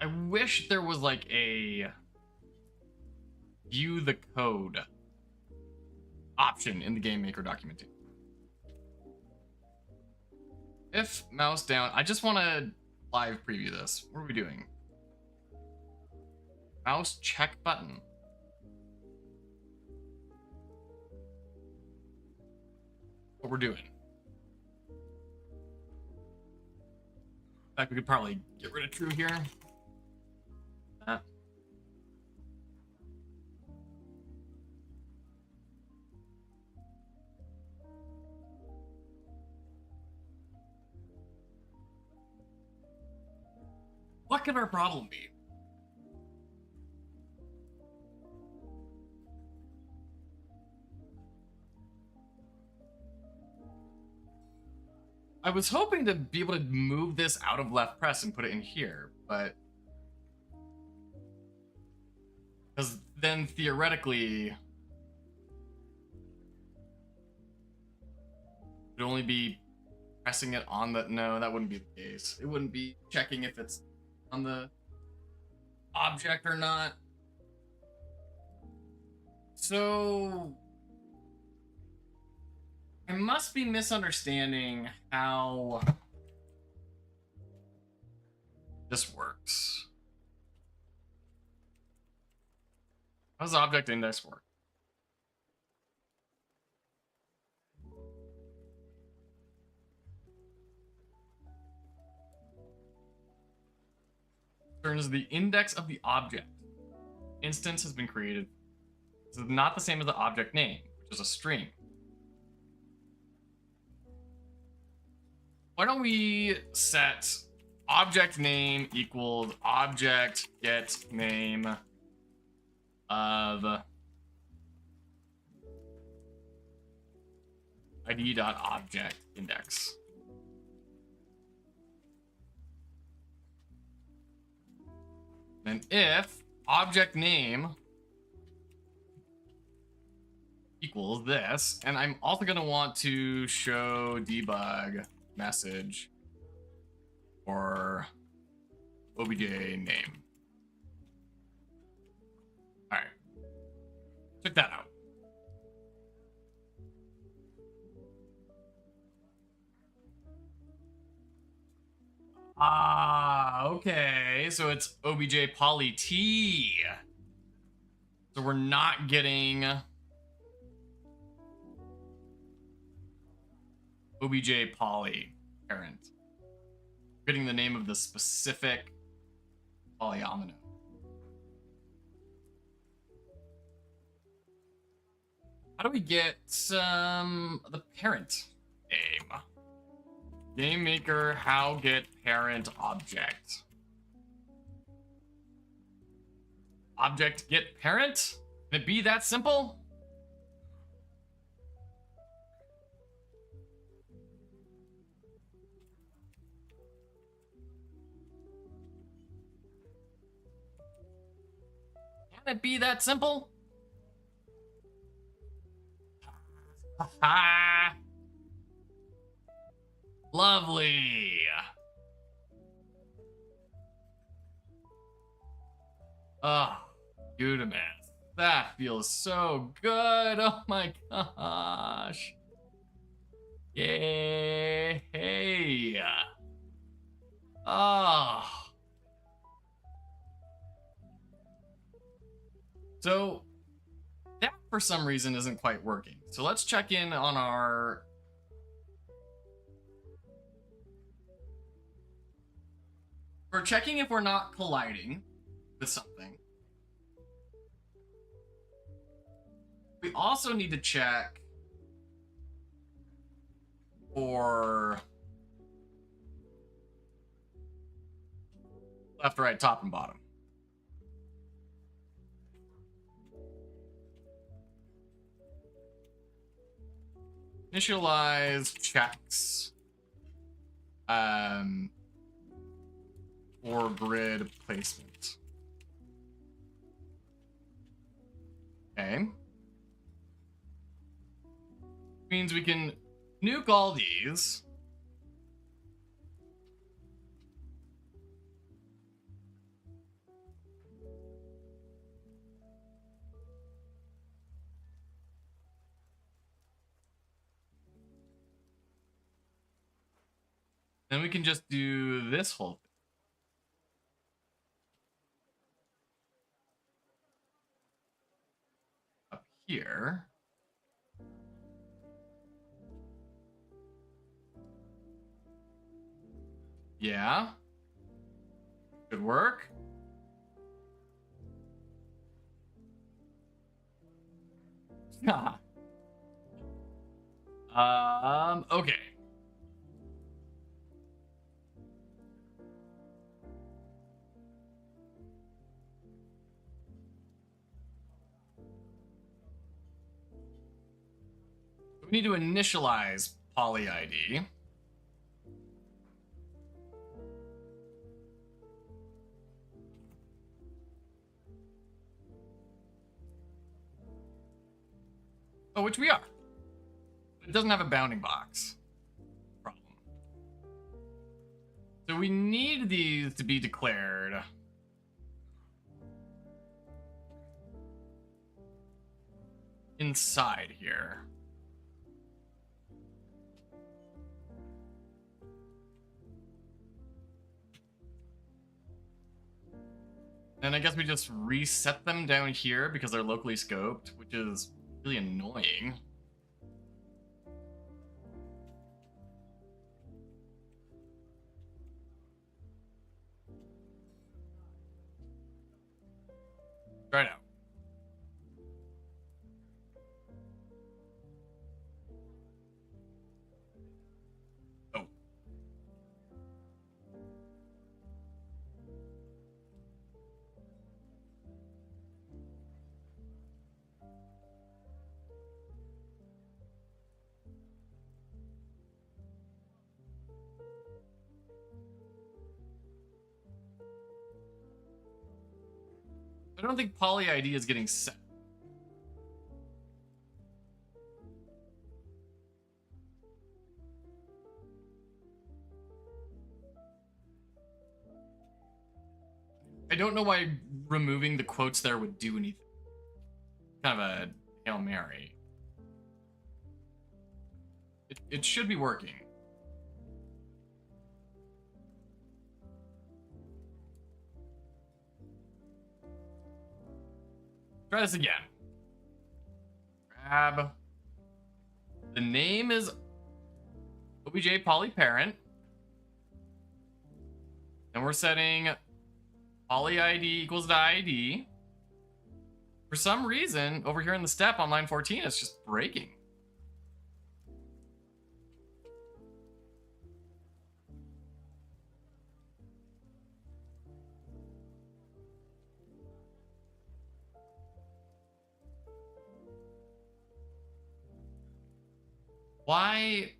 I wish there was like a view the code option in the GameMaker documentation. If mouse down, I just want to live preview this. What are we doing? Mouse check button. What we're doing. In fact, we could probably get rid of true here. What could our problem be? I was hoping to be able to move this out of left press and put it in here, but because then theoretically it would only be pressing it on the, no, that wouldn't be the case. It wouldn't be checking if it's on the object or not. So I must be misunderstanding how this works. How does object index work? Turns the index of the object. Instance has been created. This is not the same as the object name, which is a string. Why don't we set object name equals object get name of id.object index. And if object name equals this, and I'm also going to want to show debug message or obj name. All right, check that out. Ah, okay, so it's obj poly t. So we're not getting obj poly parent. Getting the name of the specific polyomino. How do we get the parent name? GameMaker, how get parent object? Object get parent? Can it be that simple? Can it be that simple? Ha! Lovely. Ah, Gudameth. That feels so good. Oh my gosh. Yay. Hey. Ah. So that for some reason isn't quite working. So let's check in on our we're checking if we're not colliding with something. We also need to check for left, right, top, and bottom. Initialize checks for grid placement. Okay. Means we can nuke all these. Then we can just do this whole thing. Up here. Yeah. Good work. Okay. We need to initialize poly ID. Oh, which we are. It doesn't have a bounding box. Problem. So we need these to be declared. Inside here. And I guess we just reset them down here because they're locally scoped, which is really annoying. Try it out. Oh. I don't think poly ID is getting set. I don't know why removing the quotes there would do anything. Kind of a Hail Mary. It should be working. Try this again. Grab. The name is obj poly parent. And we're setting poly ID equals to ID. For some reason, over here in the step on line 14, it's just breaking. Why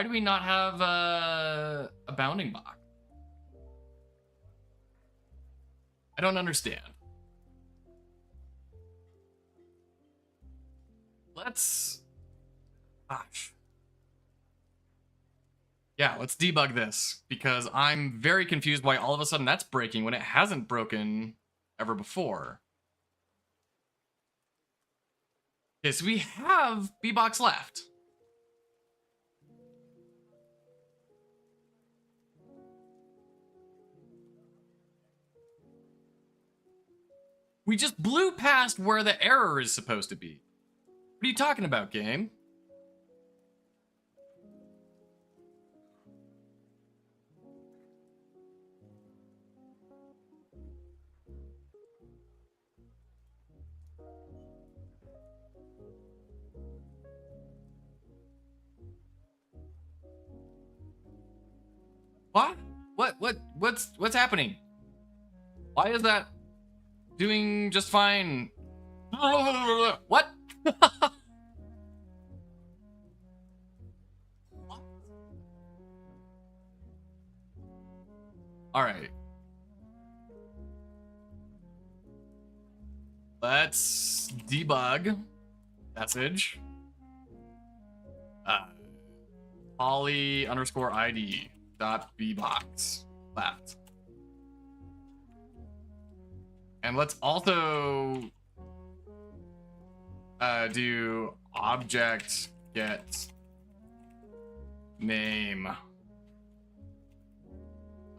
do we not have a bounding box? I don't understand. Let's... Gosh. Yeah, let's debug this, because I'm very confused why all of a sudden that's breaking when it hasn't broken ever before. Okay, so we have B-Box left. We just blew past where the error is supposed to be. What are you talking about, game? What? What's happening? Why is that doing just fine? What? All right. Let's debug message. Poly underscore ID dot bbox left. And let's also do object get name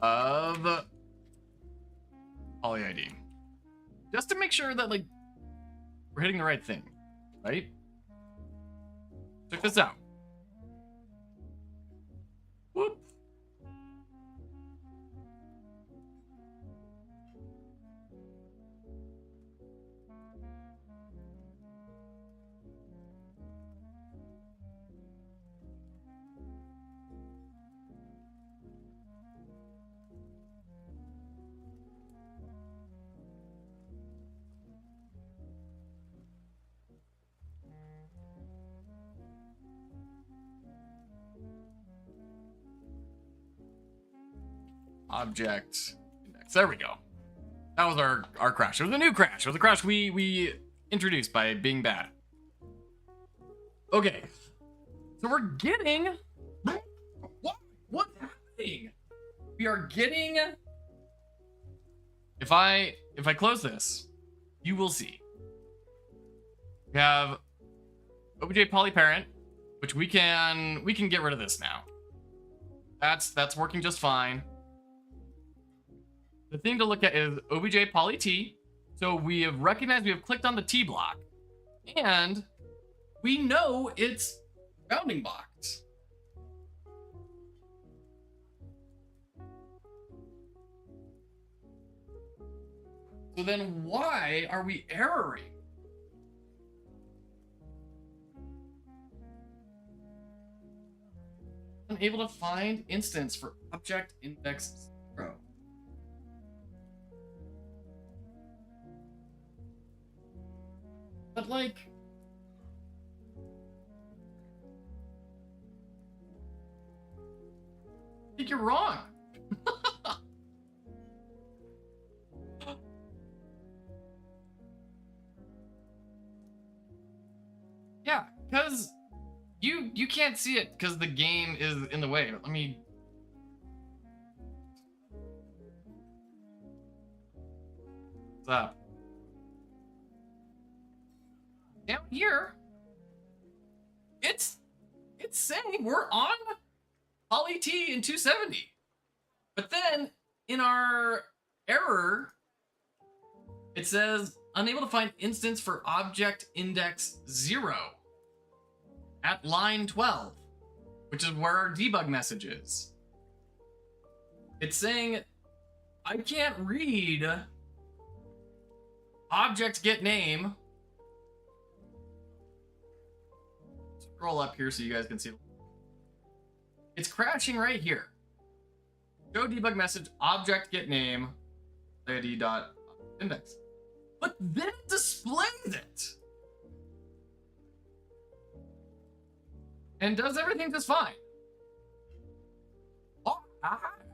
of poly ID, just to make sure that like we're hitting the right thing, right? Check this out. Whoop. Object index. There we go. That was our crash. It was a new crash. It was a crash we introduced by being bad. Okay. So we're getting... What's happening? We are getting... If I close this, you will see. We have obj poly parent, which we can get rid of this now. That's working just fine. The thing to look at is obj poly t. So we have recognized we have clicked on the t block, and we know it's bounding box. So then why are we erroring? Unable to find instance for object index 0. But like, I think you're wrong. you can't see it because the game is in the way. Let me. What's up? Down here, it's saying we're on poly T in 270, but then in our error, it says unable to find instance for object index 0 at line 12, which is where our debug message is. It's saying I can't read object get name. Scroll up here so you guys can see. It's crashing right here. Show debug message object get name id dot index. But then it displays it and does everything just fine. Oh,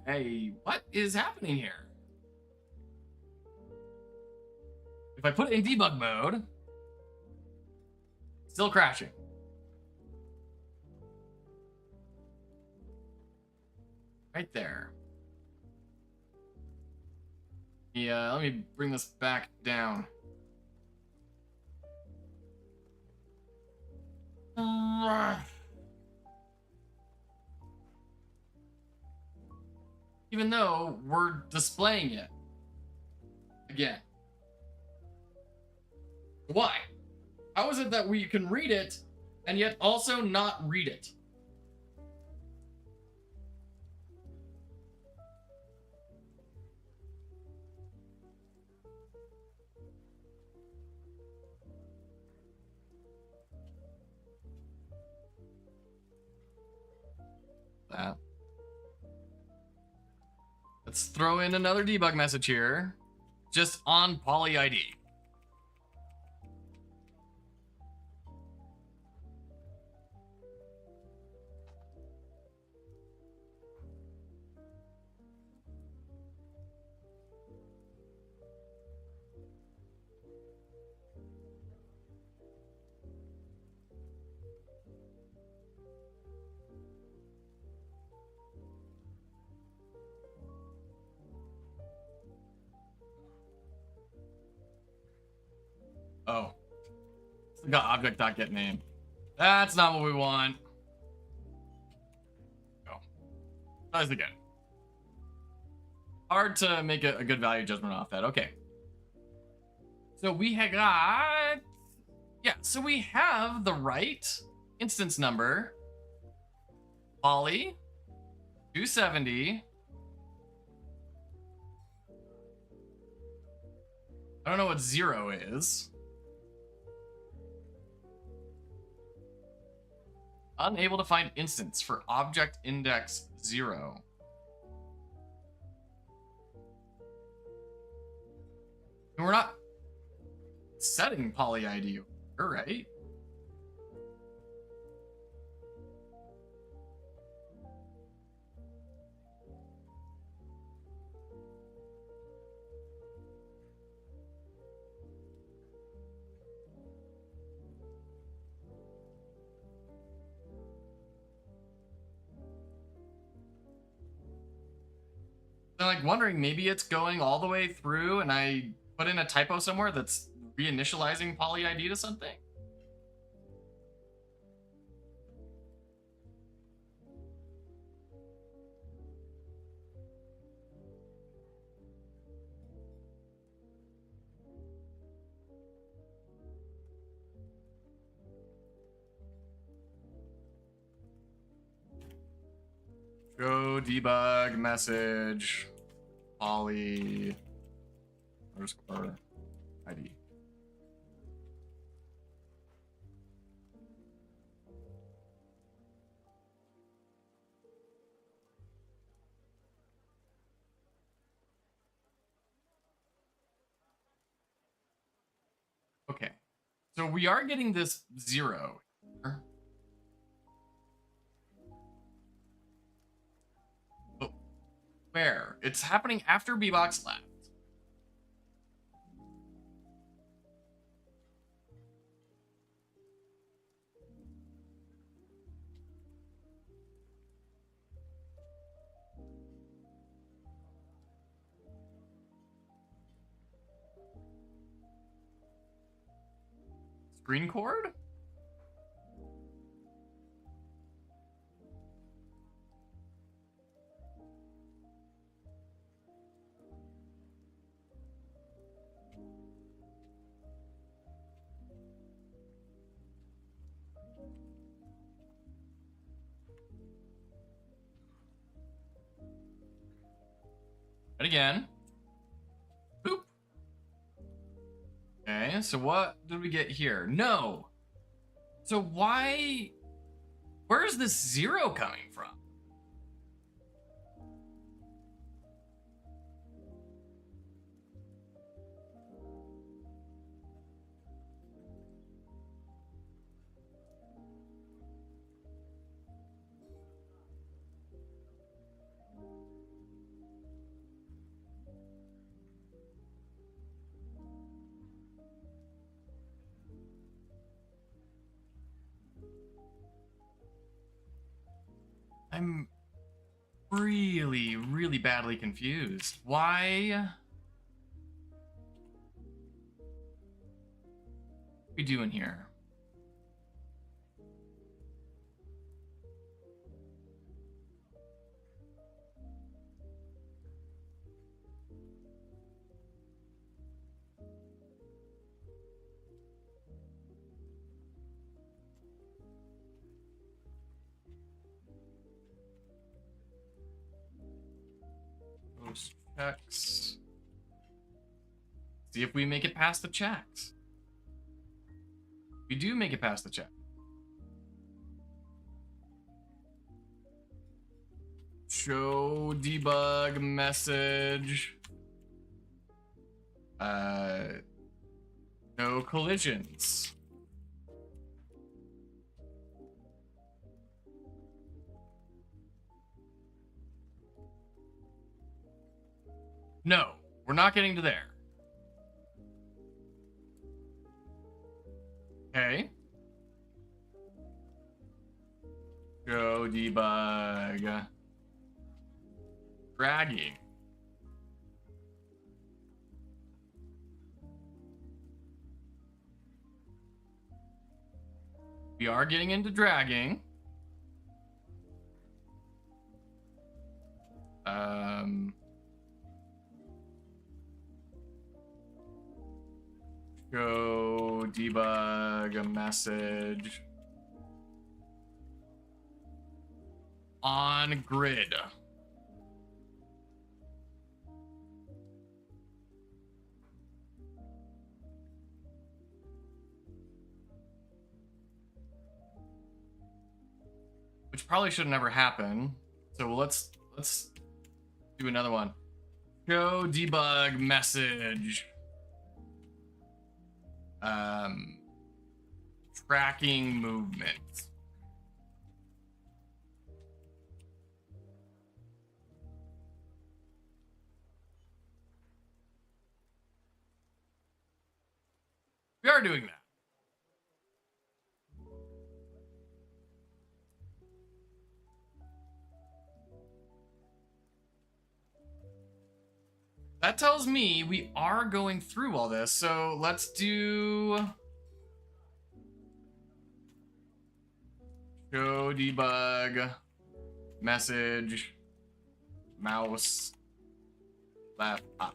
hey, what is happening here? If I put it in debug mode, still crashing. Right there. Yeah, let me bring this back down. Even though we're displaying it again. Why? How is it that we can read it and yet also not read it? That. Let's throw in another debug message here, just on poly ID. Oh, we got object.getName. That's not what we want. Go. Try this again. Hard to make a good value judgment off that. Okay. So we have got, yeah, so we have the right instance number, poly, 270. I don't know what 0 is. Unable to find instance for object index 0. And we're not setting poly ID, right? I'm like wondering, maybe it's going all the way through and I put in a typo somewhere that's reinitializing poly ID to something. Go debug message poly underscore ID. Okay, so we are getting this 0 here. Oh, where? It's happening after bbox left. green chord? And again. Boop. Okay, so what did we get here? No. So why... Where's this 0 coming from? I'm really, really badly confused. Why? What are we doing here? Those checks. See if we make it past the checks. We do make it past the check. Show debug message. No collisions. No, we're not getting to there. Okay. Go debug. Dragging. We are getting into dragging. Go debug a message on grid. Which probably should never happen. So let's do another one. Show debug message. Tracking movement. We are doing that. That tells me we are going through all this, so let's do show debug message mouse left up.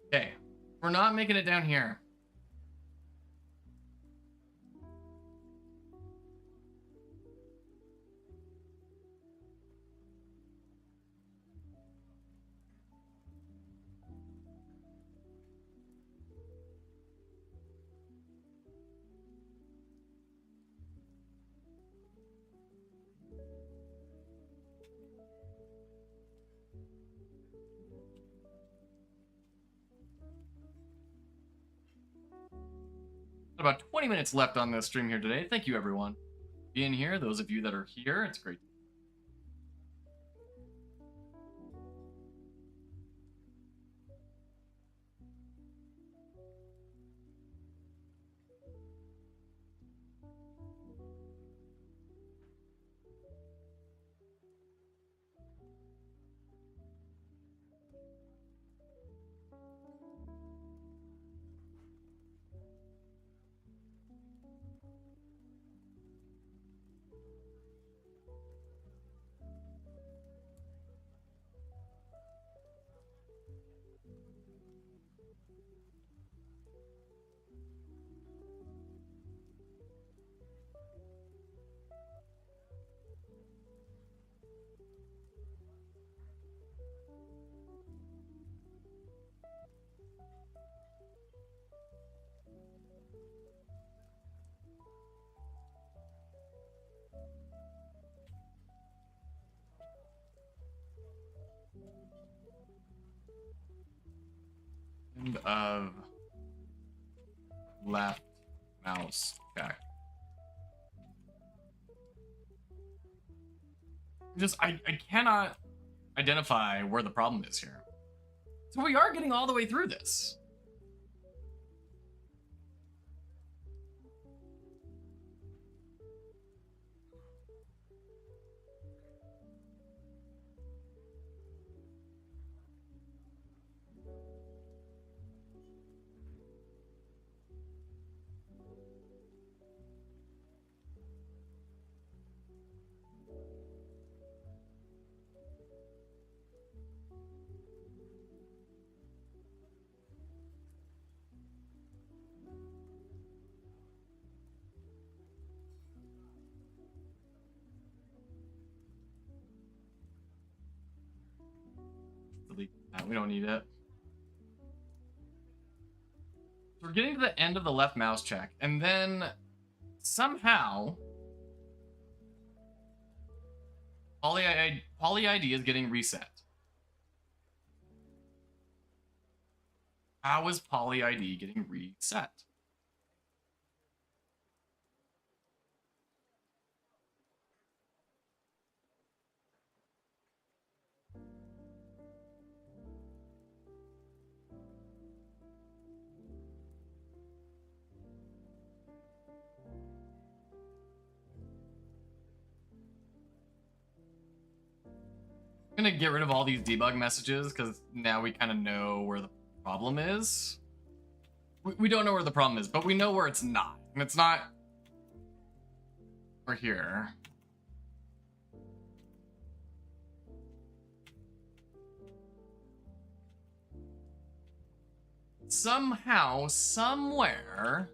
Okay, we're not making it down here. About 20 minutes left on the stream here today. Thank you, everyone, being here. Those of you that are here, it's great. End of left mouse check. I cannot identify where the problem is here. So we are getting all the way through this. Delete that. We don't need it. So we're getting to the end of the left mouse check, and then somehow poly ID is getting reset. How is poly ID getting reset? I'm gonna get rid of all these debug messages because now we kind of know where the problem is. We don't know where the problem is, but we know where it's not. And it's not over here. Somehow, somewhere,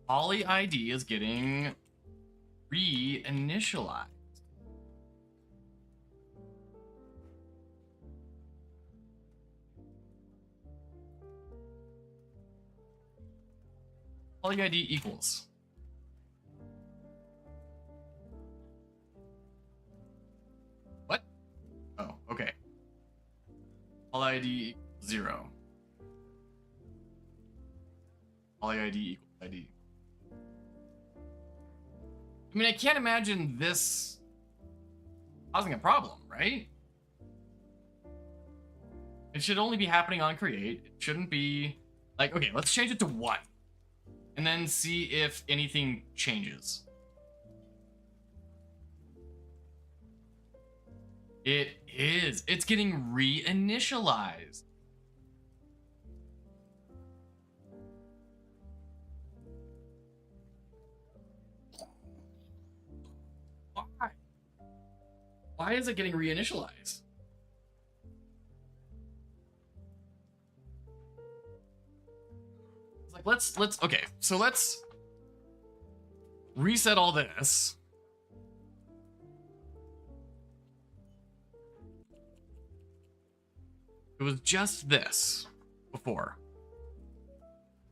poly ID is getting reinitialized. Poly ID equals. What? Oh, okay. Poly ID equals 0. Poly ID equals ID. I mean, I can't imagine this causing a problem, right? It should only be happening on create. It shouldn't be like, okay, let's change it to 1. And then see if anything changes. It is. It's getting reinitialized. Why? Why is it getting reinitialized? Let's okay, so let's reset all this. It was just this before.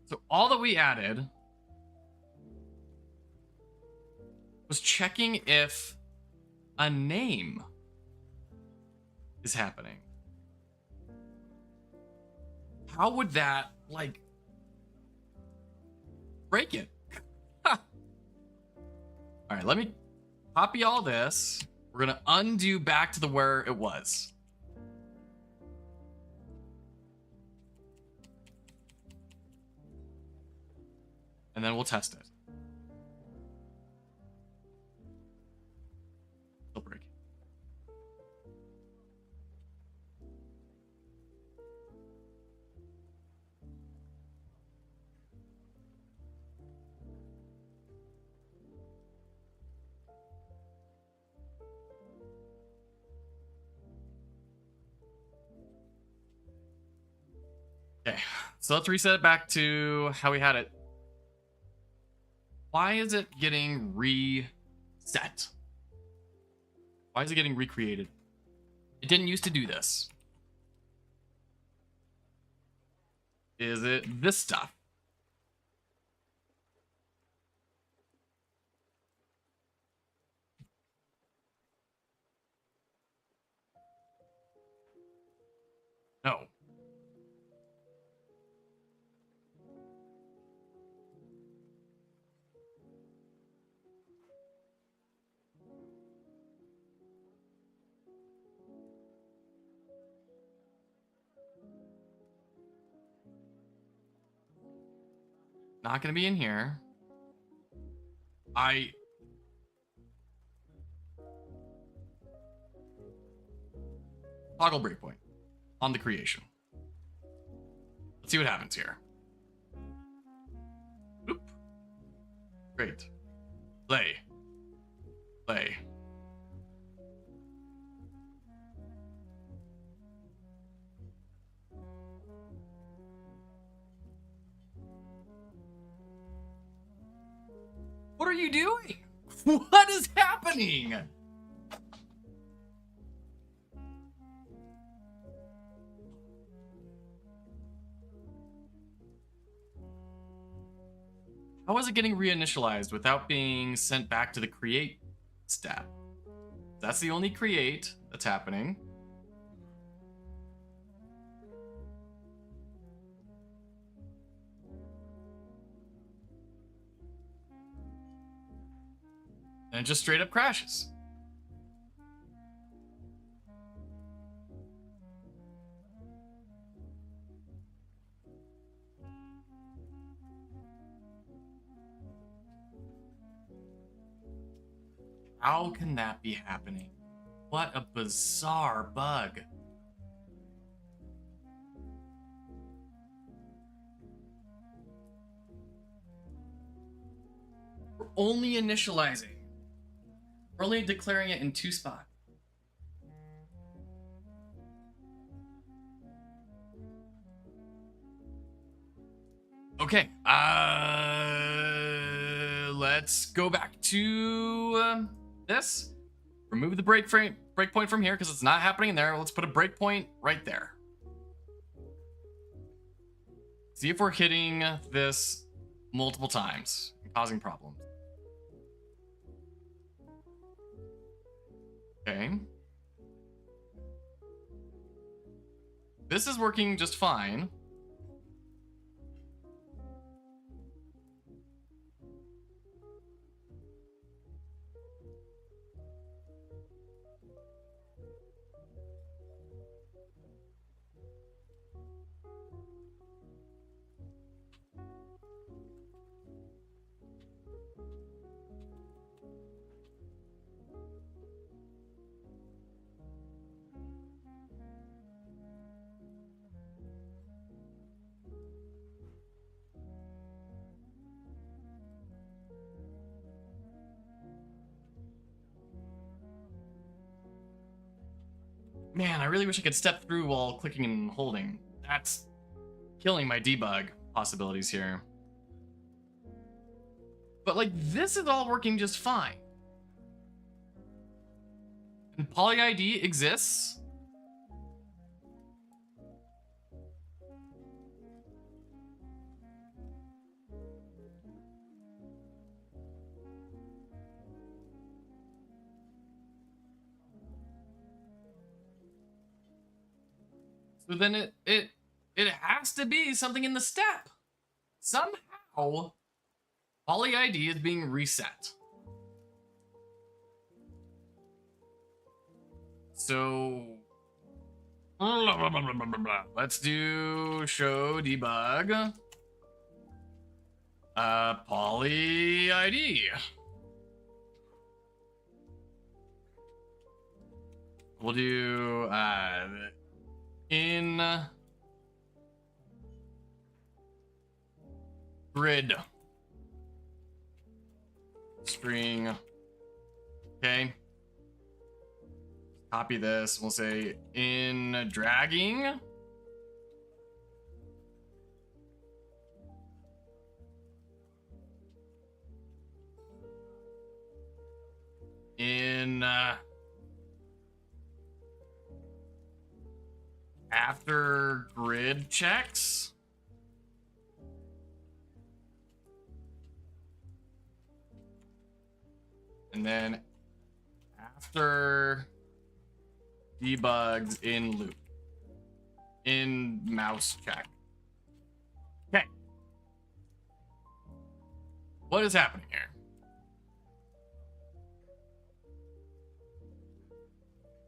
So all that we added was checking if a name is happening. How would that, like, break it? All right, let me copy all this. We're gonna undo back to where it was. And then we'll test it. It'll break. Okay, so let's reset it back to how we had it. Why is it getting reset? Why is it getting recreated? It didn't used to do this. Is it this stuff? No. Not gonna be in here. Toggle breakpoint on the creation. Let's see what happens here. Oop. Great. Play. Play. What are you doing? What is happening? How is it getting reinitialized without being sent back to the create step? That's the only create that's happening. And it just straight up crashes. How can that be happening? What a bizarre bug. We're only initializing. We're only declaring it in 2 spots. Okay, let's go back to this. Remove the breakpoint from here because it's not happening in there. Let's put a breakpoint right there. See if we're hitting this multiple times and causing problems. Okay. This is working just fine. Man, I really wish I could step through while clicking and holding. That's killing my debug possibilities here. But like, this is all working just fine. And poly ID exists. So then it has to be something in the step. Somehow, poly ID is being reset. So let's do show debug. Poly ID. We'll do in grid string. Okay. Copy this. We'll say in dragging. In after grid checks. And then after debugs in loop. In mouse check. Okay. What is happening here?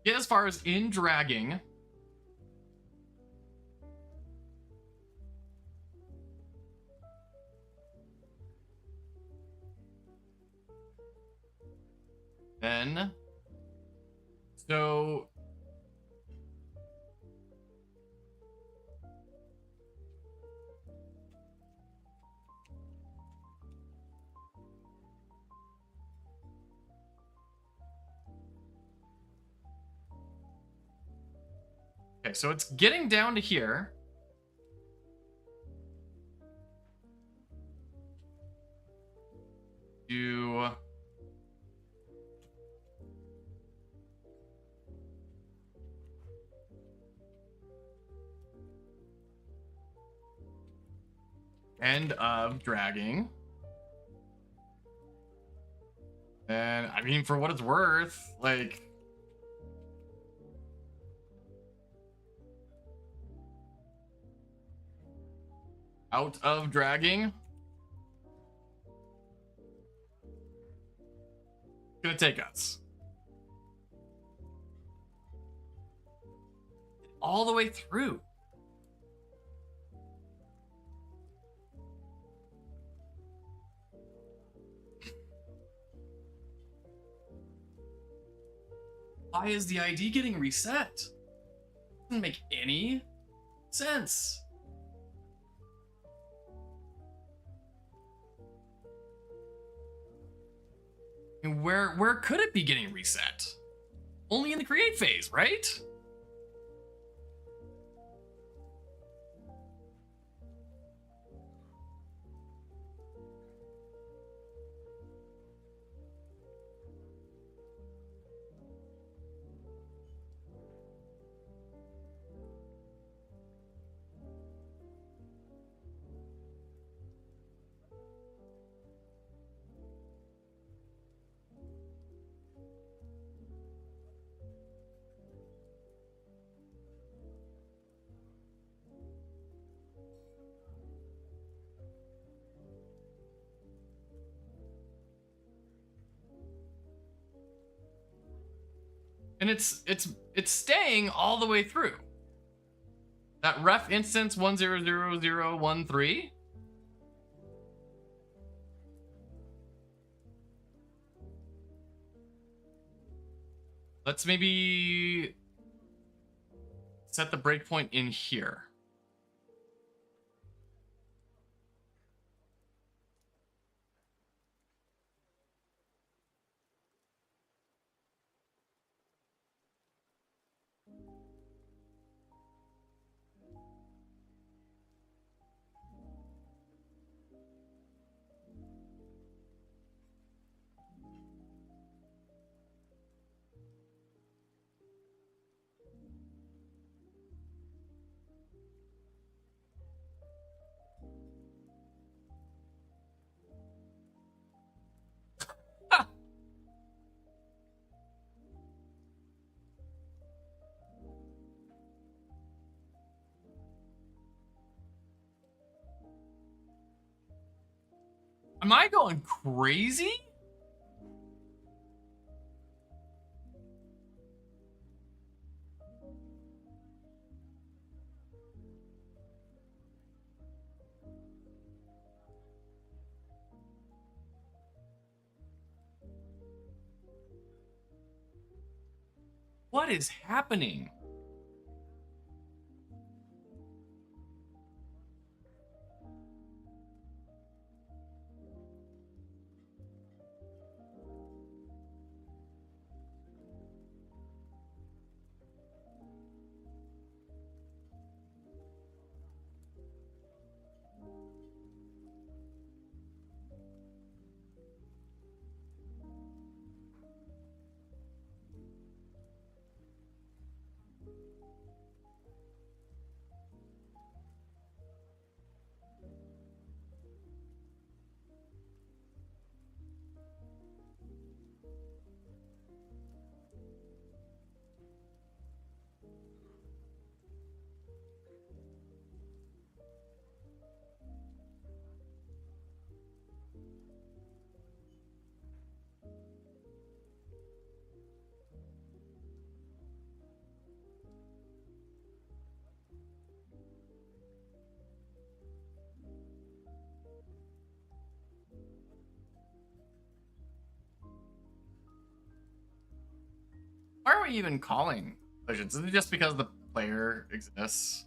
Get as far as in dragging. Then, so okay, so it's getting down to here. Do end of dragging. And I mean, for what it's worth, like, out of dragging. It's gonna take us all the way through. Why is the ID getting reset? Doesn't make any sense. And where could it be getting reset? Only in the create phase, right? And it's staying all the way through. That ref instance 100013. Let's maybe set the breakpoint in here. Am I going crazy? What is happening? Why are we even calling collisions? Is it just because the player exists?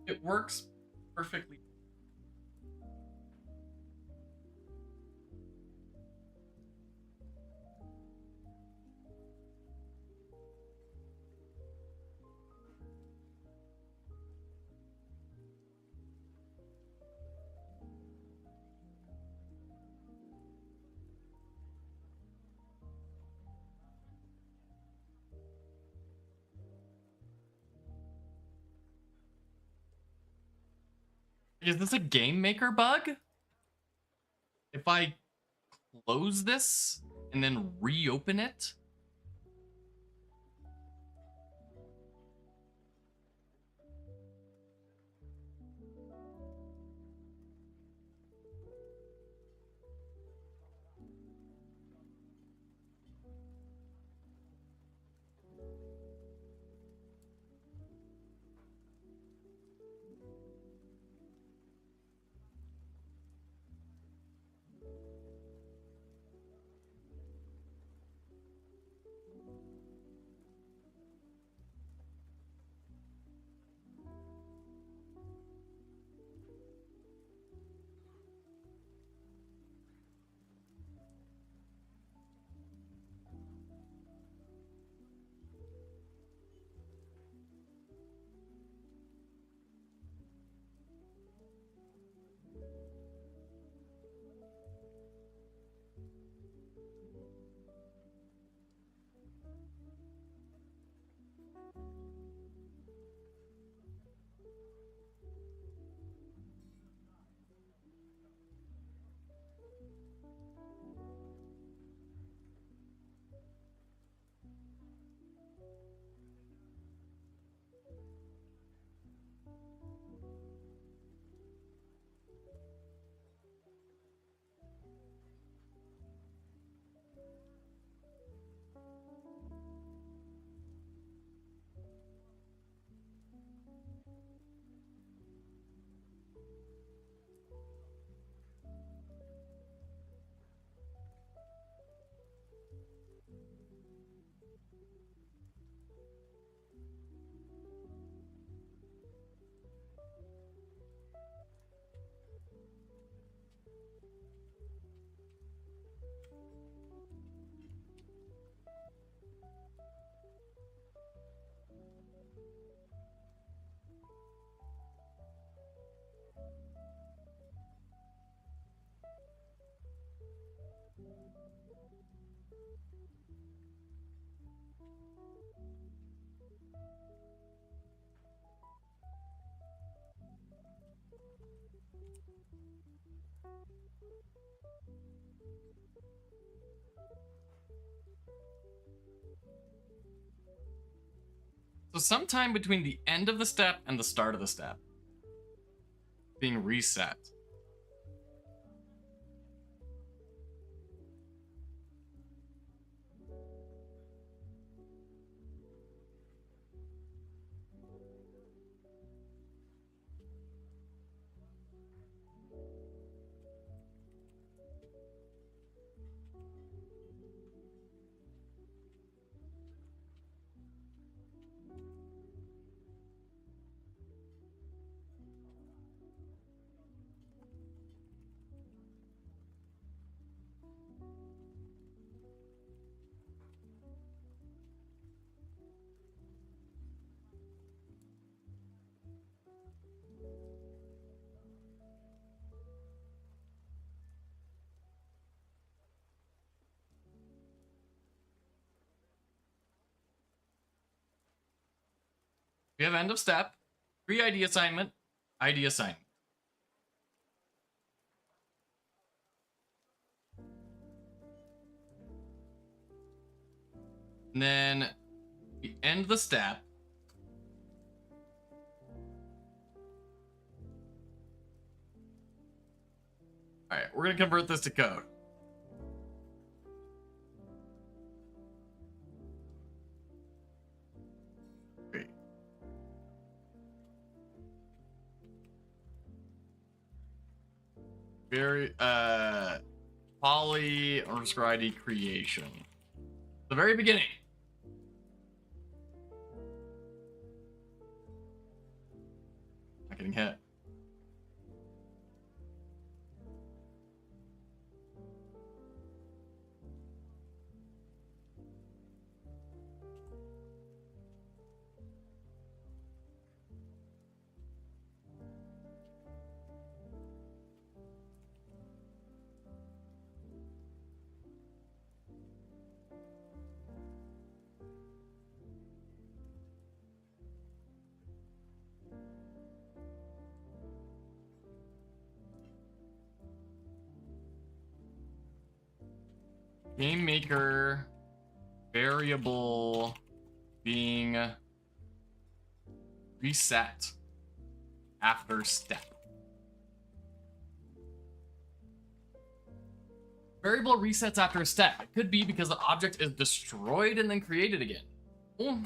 It works perfectly. Is this a GameMaker bug? If I close this and then reopen it? So sometime between the end of the step and the start of the step being reset. We have end of step, pre-ID assignment, ID assignment. And then we end the step. All right, we're gonna convert this to code. Great. Very poly underscore ID creation. The very beginning. Not getting hit. GameMaker variable being reset after step. Variable resets after a step. It could be because the object is destroyed and then created again. Oh.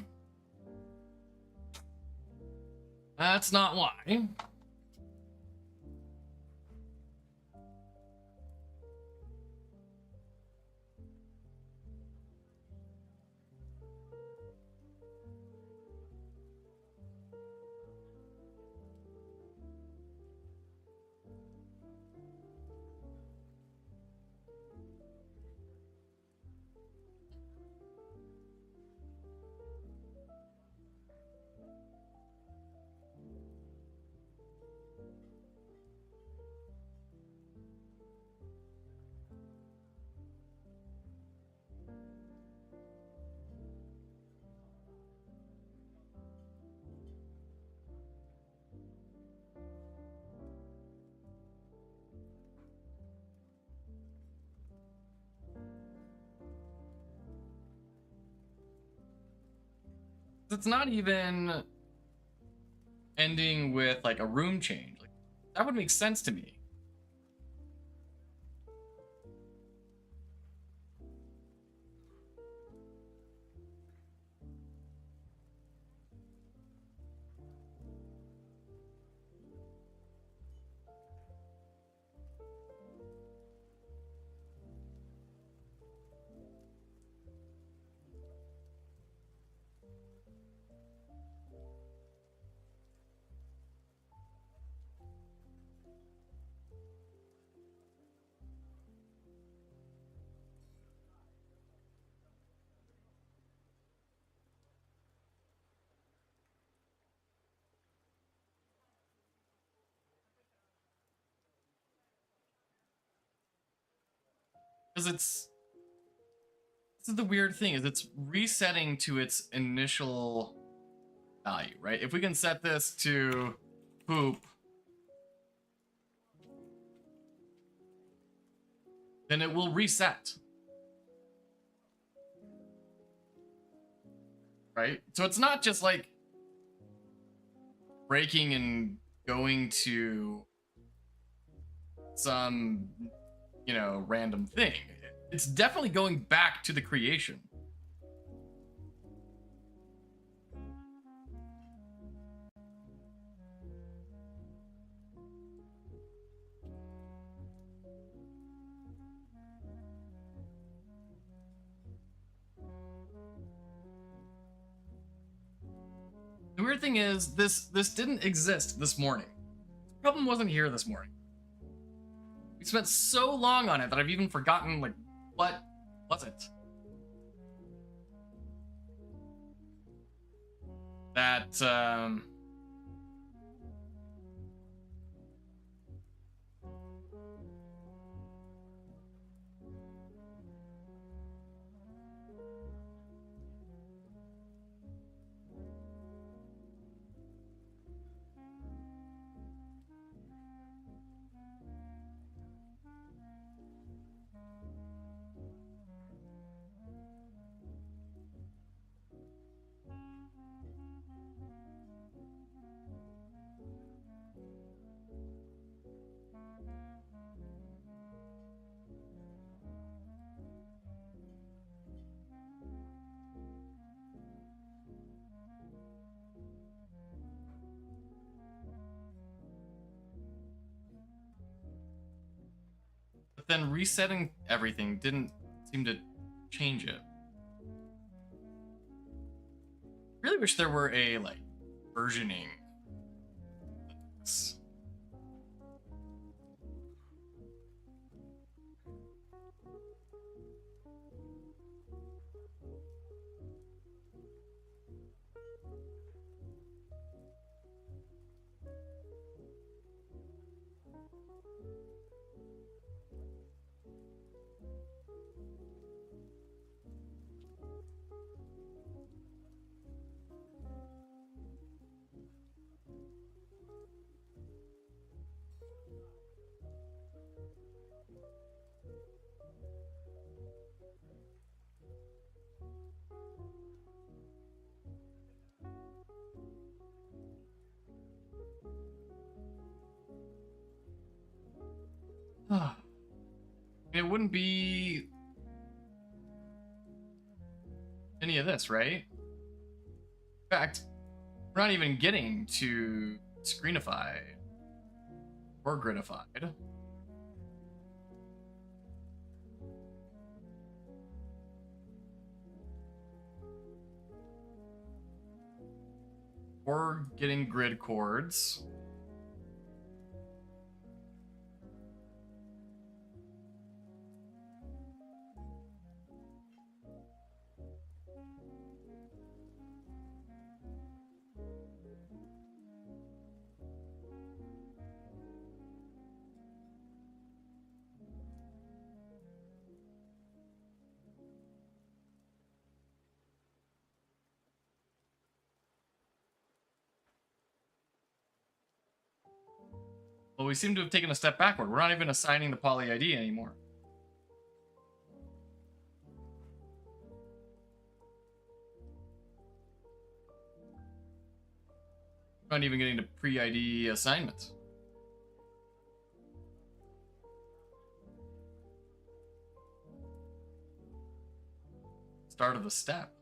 That's not why. It's not even ending with like a room change. Like, that would make sense to me. Because this is the weird thing, is it's resetting to its initial value, right? If we can set this to poop, then it will reset. Right? So it's not just like breaking and going to some, you know, random thing. It's definitely going back to the creation. The weird thing is, this didn't exist this morning. The problem wasn't here this morning. We spent so long on it that I've even forgotten, like, what was it? That, But then resetting everything didn't seem to change it. Really wish there were a like versioning. It wouldn't be any of this, right? In fact, we're not even getting to screenified or gridified. Or getting grid chords. Well, we seem to have taken a step backward. We're not even assigning the poly ID anymore. We're not even getting to pre-ID assignments. Start of the step.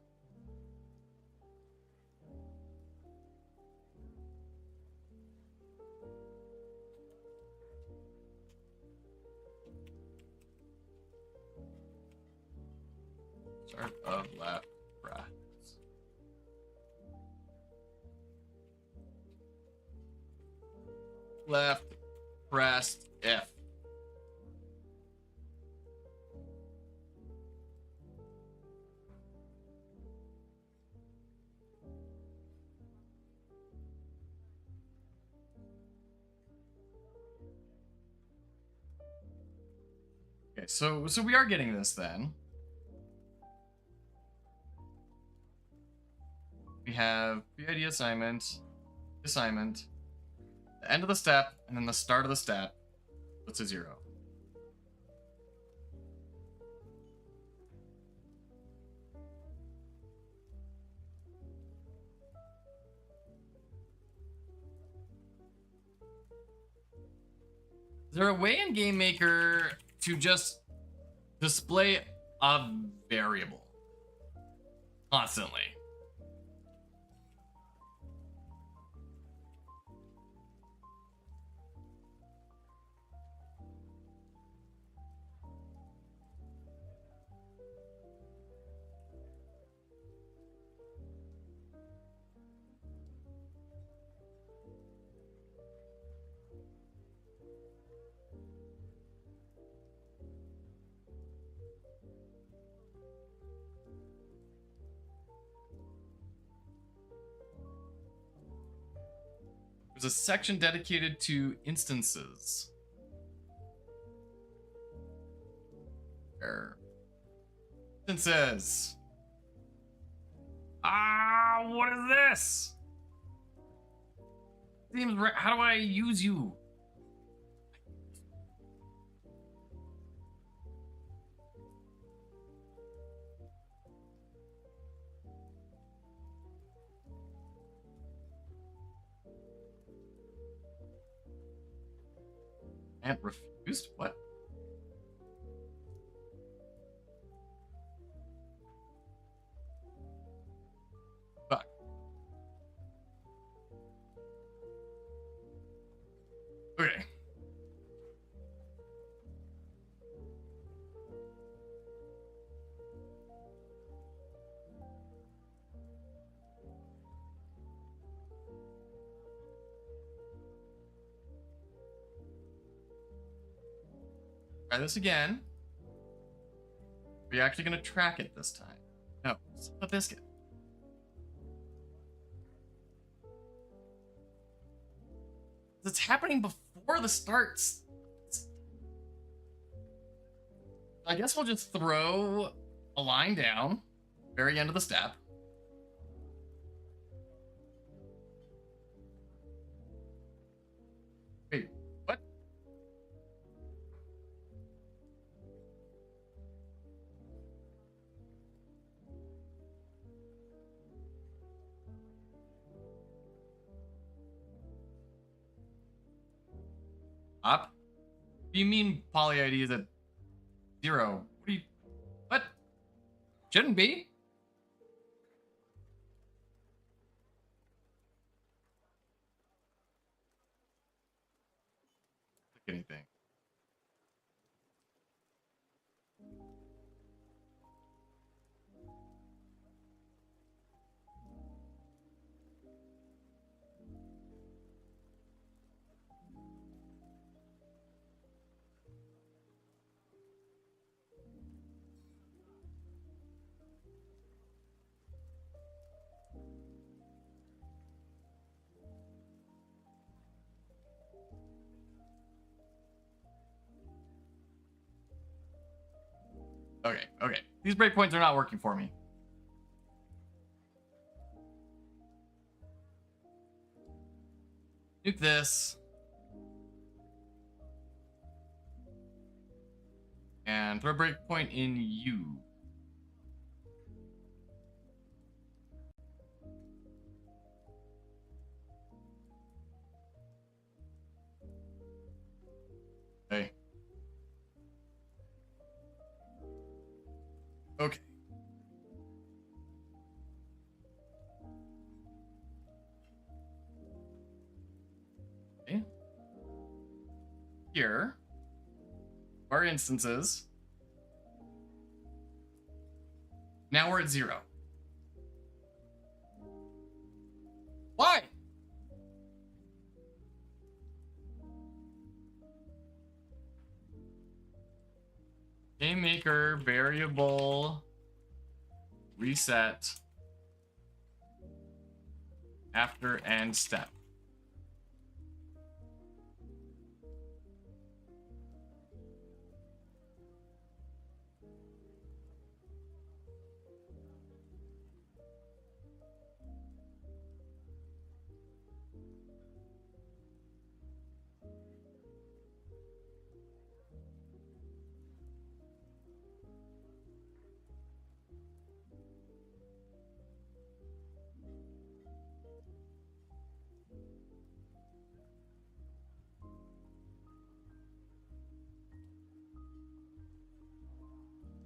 Start of left brackets. Left pressed F. Okay, so we are getting this then. We have pre-ID assignment, the end of the step, and then the start of the step. What's a 0? Is there a way in GameMaker to just display a variable constantly? There's a section dedicated to instances. There. Instances. Ah, what is this? Seems right. How do I use you? And refused? What? Fuck. Okay. Try this again. Are you actually going to track it this time? No, it's a biscuit. It's happening before the starts. I guess we'll just throw a line down, very end of the step. Wait, what? Up? What do you mean poly ID is at 0? What do you... What? Shouldn't be. Click anything. Okay. These breakpoints are not working for me. Nuke this. And throw a breakpoint in you. Okay. Okay. Okay. Here are instances. Now we're at 0. Why? GameMaker variable reset after end step.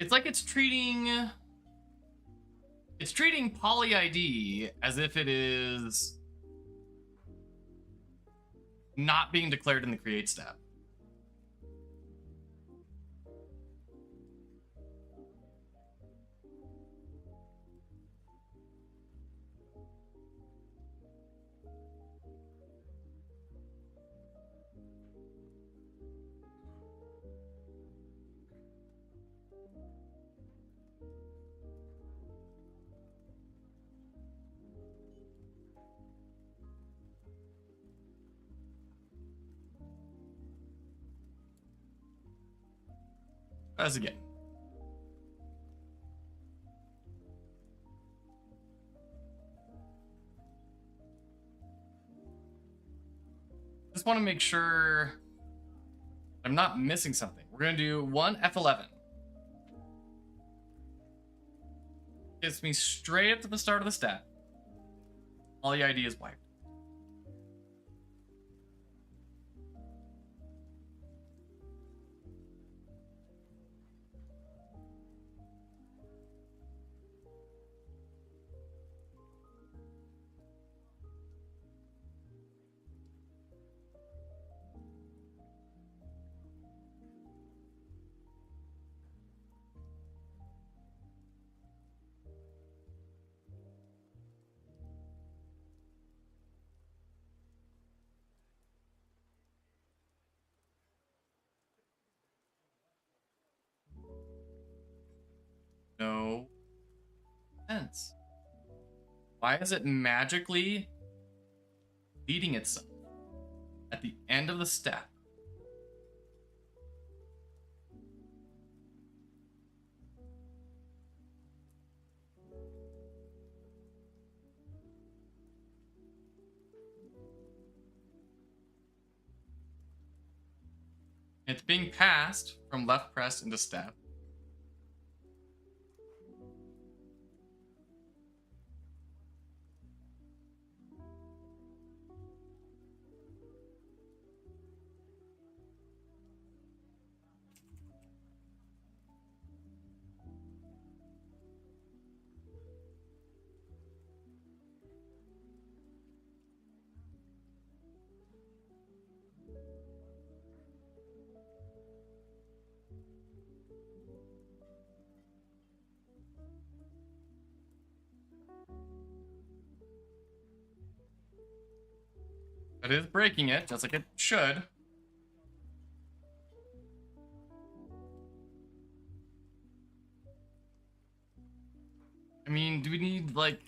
It's like it's treating poly ID as if it is not being declared in the create step. As again. Just want to make sure I'm not missing something. We're going to do one F11. Gets me straight up to the start of the step. All the ID is wiped. Why is it magically feeding itself at the end of the step? It's being passed from left press into step. It is breaking it, just like it should. I mean, do we need, like,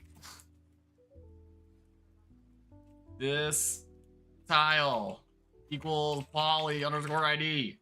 this tile equals poly underscore ID?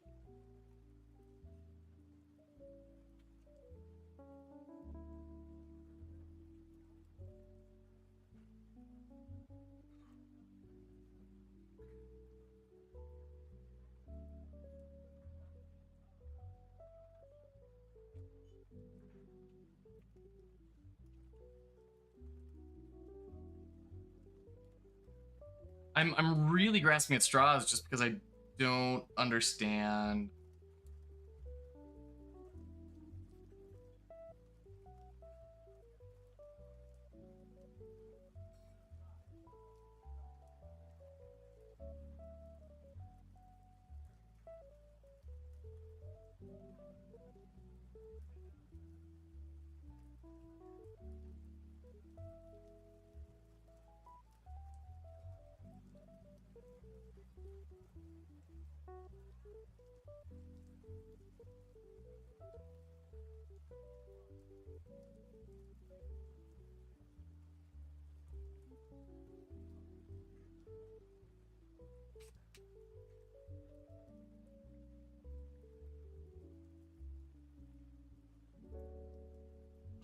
I'm really grasping at straws just because I don't understand.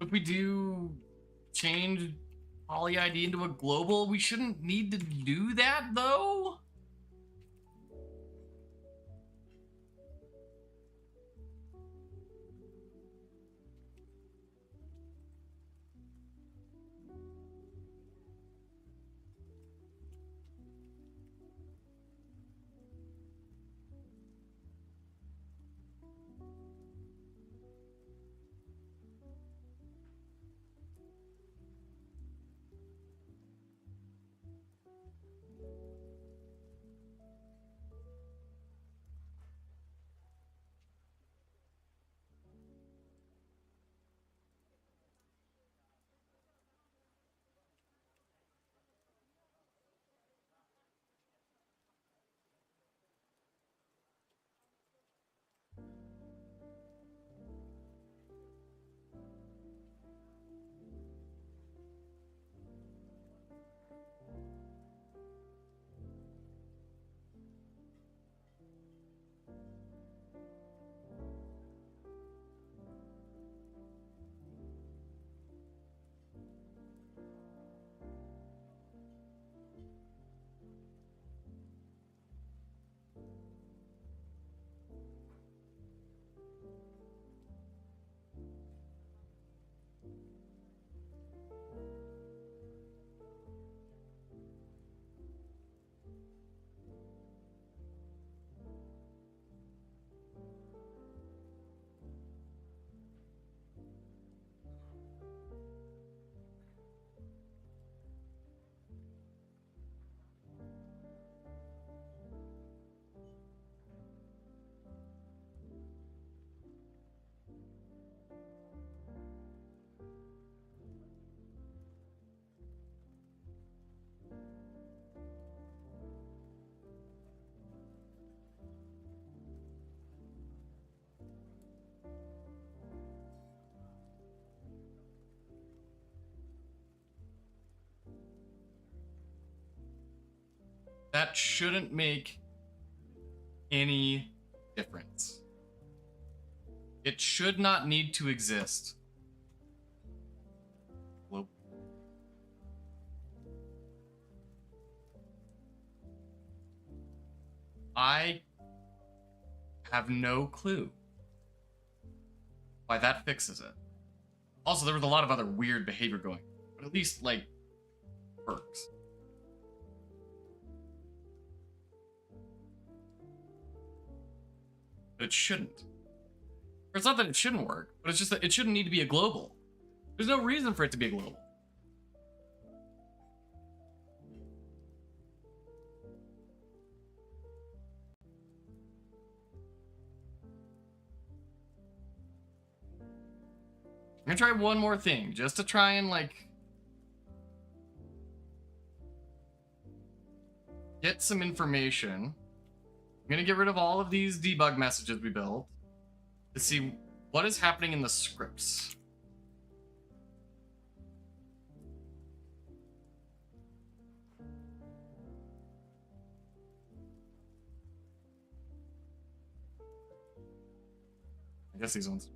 If we do change poly ID into a global, we shouldn't need to do that though. That shouldn't make any difference. It should not need to exist. Hello? I have no clue why that fixes it. Also, there was a lot of other weird behavior going, but at least, like, works. But it shouldn't. Or it's not that it shouldn't work, but it's just that it shouldn't need to be a global. There's no reason for it to be a global. I'm gonna try one more thing, just to try and, like, get some information. I'm gonna get rid of all of these debug messages we built to see what is happening in the scripts. I guess these ones.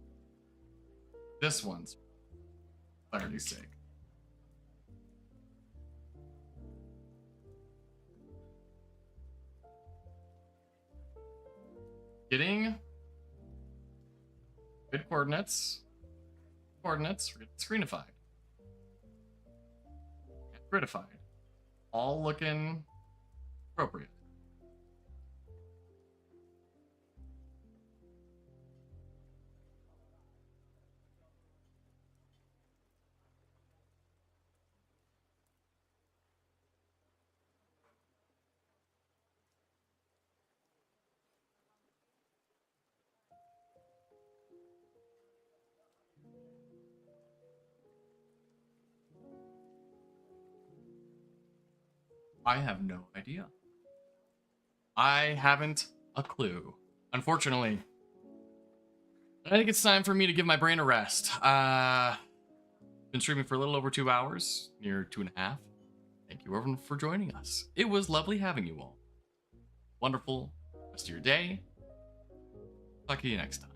This one's clarity's sake. Getting good coordinates. We're getting screenified. And gridified. All looking appropriate. I have no idea. I haven't a clue. Unfortunately. I think it's time for me to give my brain a rest. Been streaming for a little over 2 hours, near 2.5. Thank you everyone for joining us. It was lovely having you all. Wonderful rest of your day. Talk to you next time.